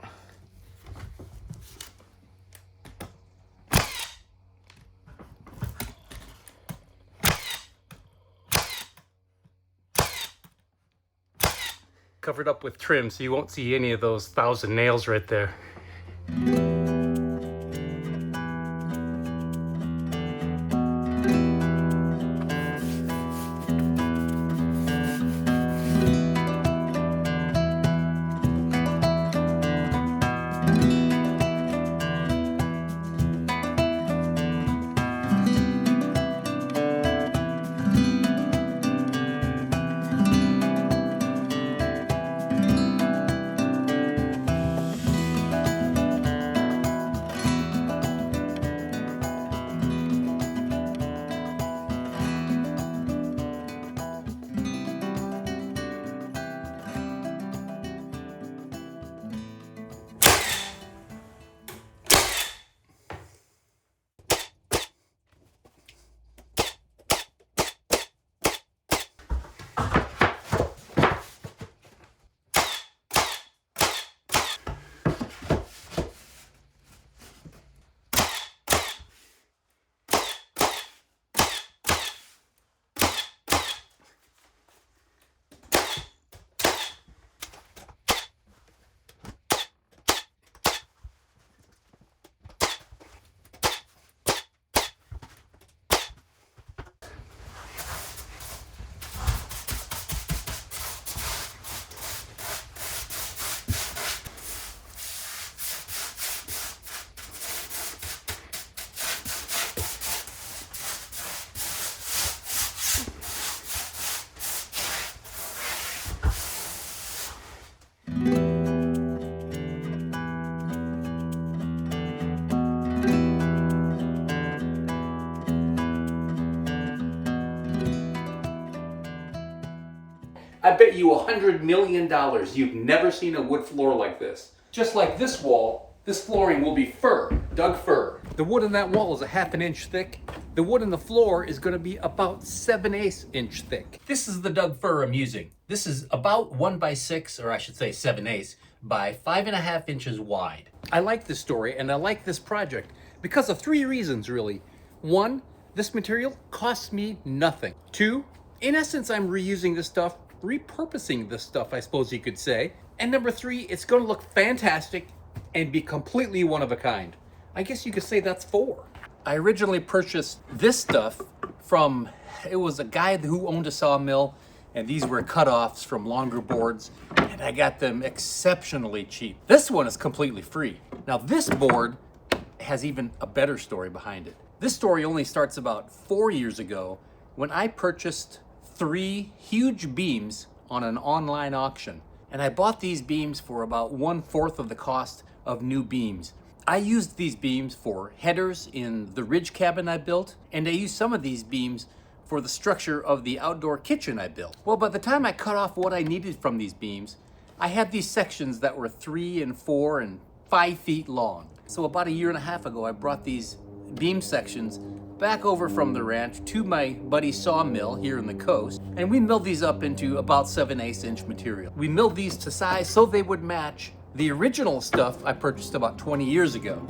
Covered up with trim so you won't see any of those 1,000 nails right there. I bet you $100 million you've never seen a wood floor like this. Just like this wall, this flooring will be fir, Doug fir. The wood in that wall is a ½ an inch thick. The wood in the floor is going to be about 7/8 inch thick. This is the Doug fir I'm using. This is about 1x6, or I should say 7/8, by 5.5 inches wide. I like this story and I like this project because of 3 reasons really. 1, this material costs me nothing. 2, in essence, I'm reusing this stuff, repurposing this stuff, I suppose you could say. And number 3, it's going to look fantastic and be completely one of a kind. I guess you could say that's 4. I originally purchased this stuff from, it was a guy who owned a sawmill, and these were cut-offs from longer boards, and I got them exceptionally cheap. This one is completely free. Now this board has even a better story behind it. This story only starts about 4 years ago when I purchased 3 huge beams on an online auction. And I bought these beams for about 1/4 of the cost of new beams. I used these beams for headers in the ridge cabin I built, and I used some of these beams for the structure of the outdoor kitchen I built. Well, by the time I cut off what I needed from these beams, I had these sections that were 3 and 4 and 5 feet long. So about 1.5 years ago, I brought these beam sections back over from the ranch to my buddy's sawmill here in the coast, and we milled these up into about 7/8 inch material. We milled these to size so they would match the original stuff I purchased about 20 years ago.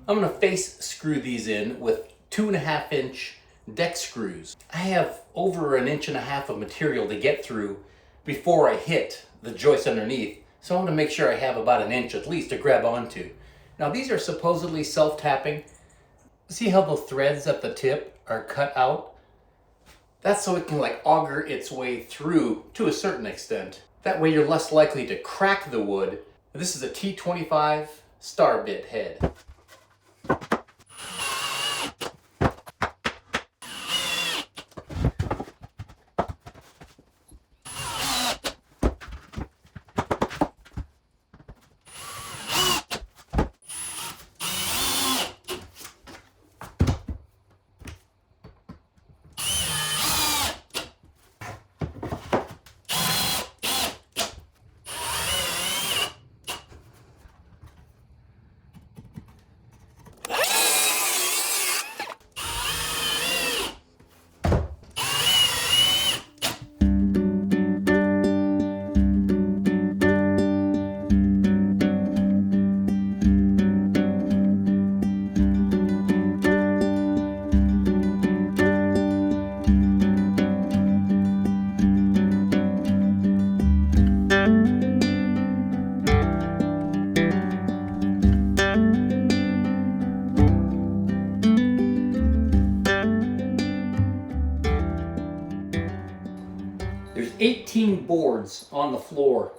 I'm going to face screw these in with 2.5 inch deck screws. I have over 1.5 inches of material to get through before I hit the joist underneath, so I want to make sure I have about 1 inch at least to grab onto. Now these are supposedly self-tapping. See how the threads at the tip are cut out? That's so it can like auger its way through to a certain extent. That way you're less likely to crack the wood. This is a T25 star bit head. There's 18 boards on the floor,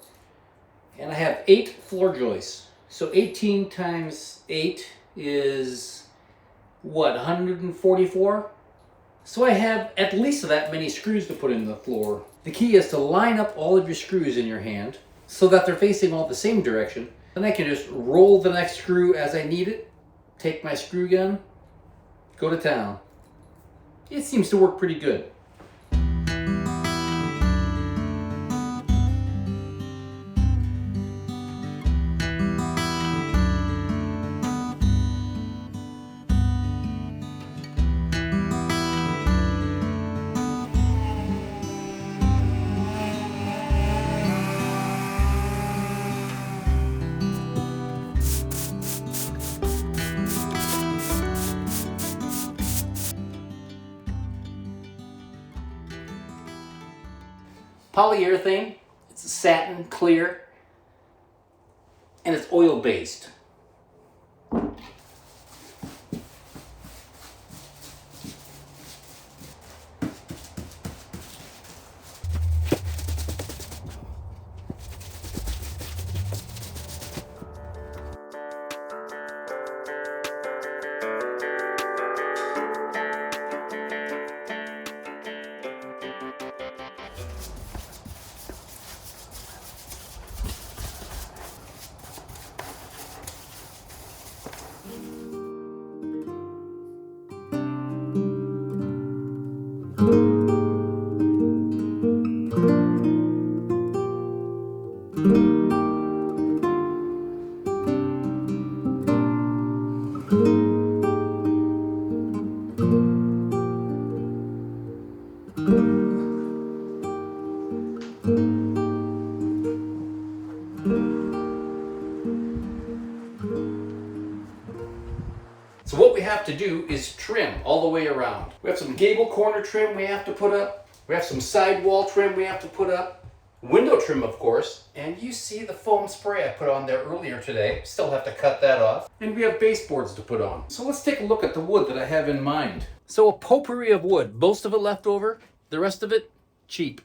and I have 8 floor joists. So 18 times 8 is, what, 144? So I have at least that many screws to put in the floor. The key is to line up all of your screws in your hand so that they're facing all the same direction. Then I can just roll the next screw as I need it, take my screw gun, go to town. It seems to work pretty good. Polyurethane, it's satin clear, and it's oil based. So what we have to do is trim all the way around. We have some gable corner trim we have to put up. We have some sidewall trim we have to put up. Window trim, of course. And you see the foam spray I put on there earlier today. Still have to cut that off. And we have baseboards to put on. So let's take a look at the wood that I have in mind. So a potpourri of wood. Most of it left over. The rest of it, cheap.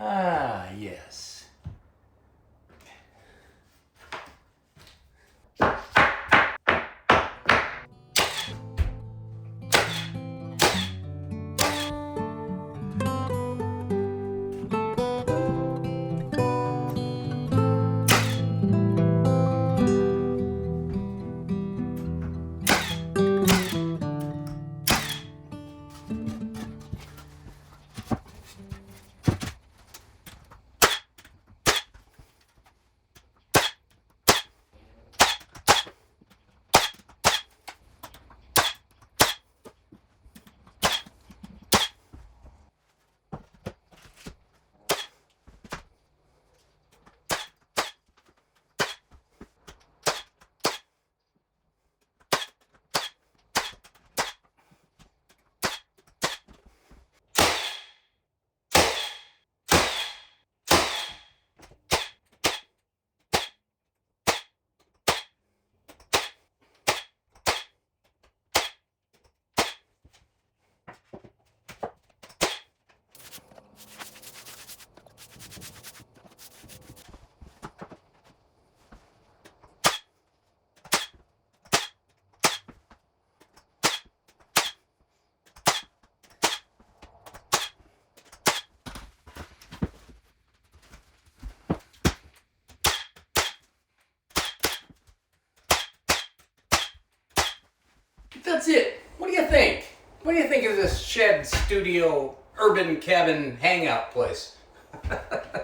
Ah, yes. that's it. What do you think? What do you think of this shed, studio, urban cabin hangout place?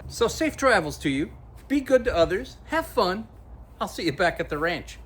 So safe travels to you. Be good to others. Have fun. I'll see you back at the ranch.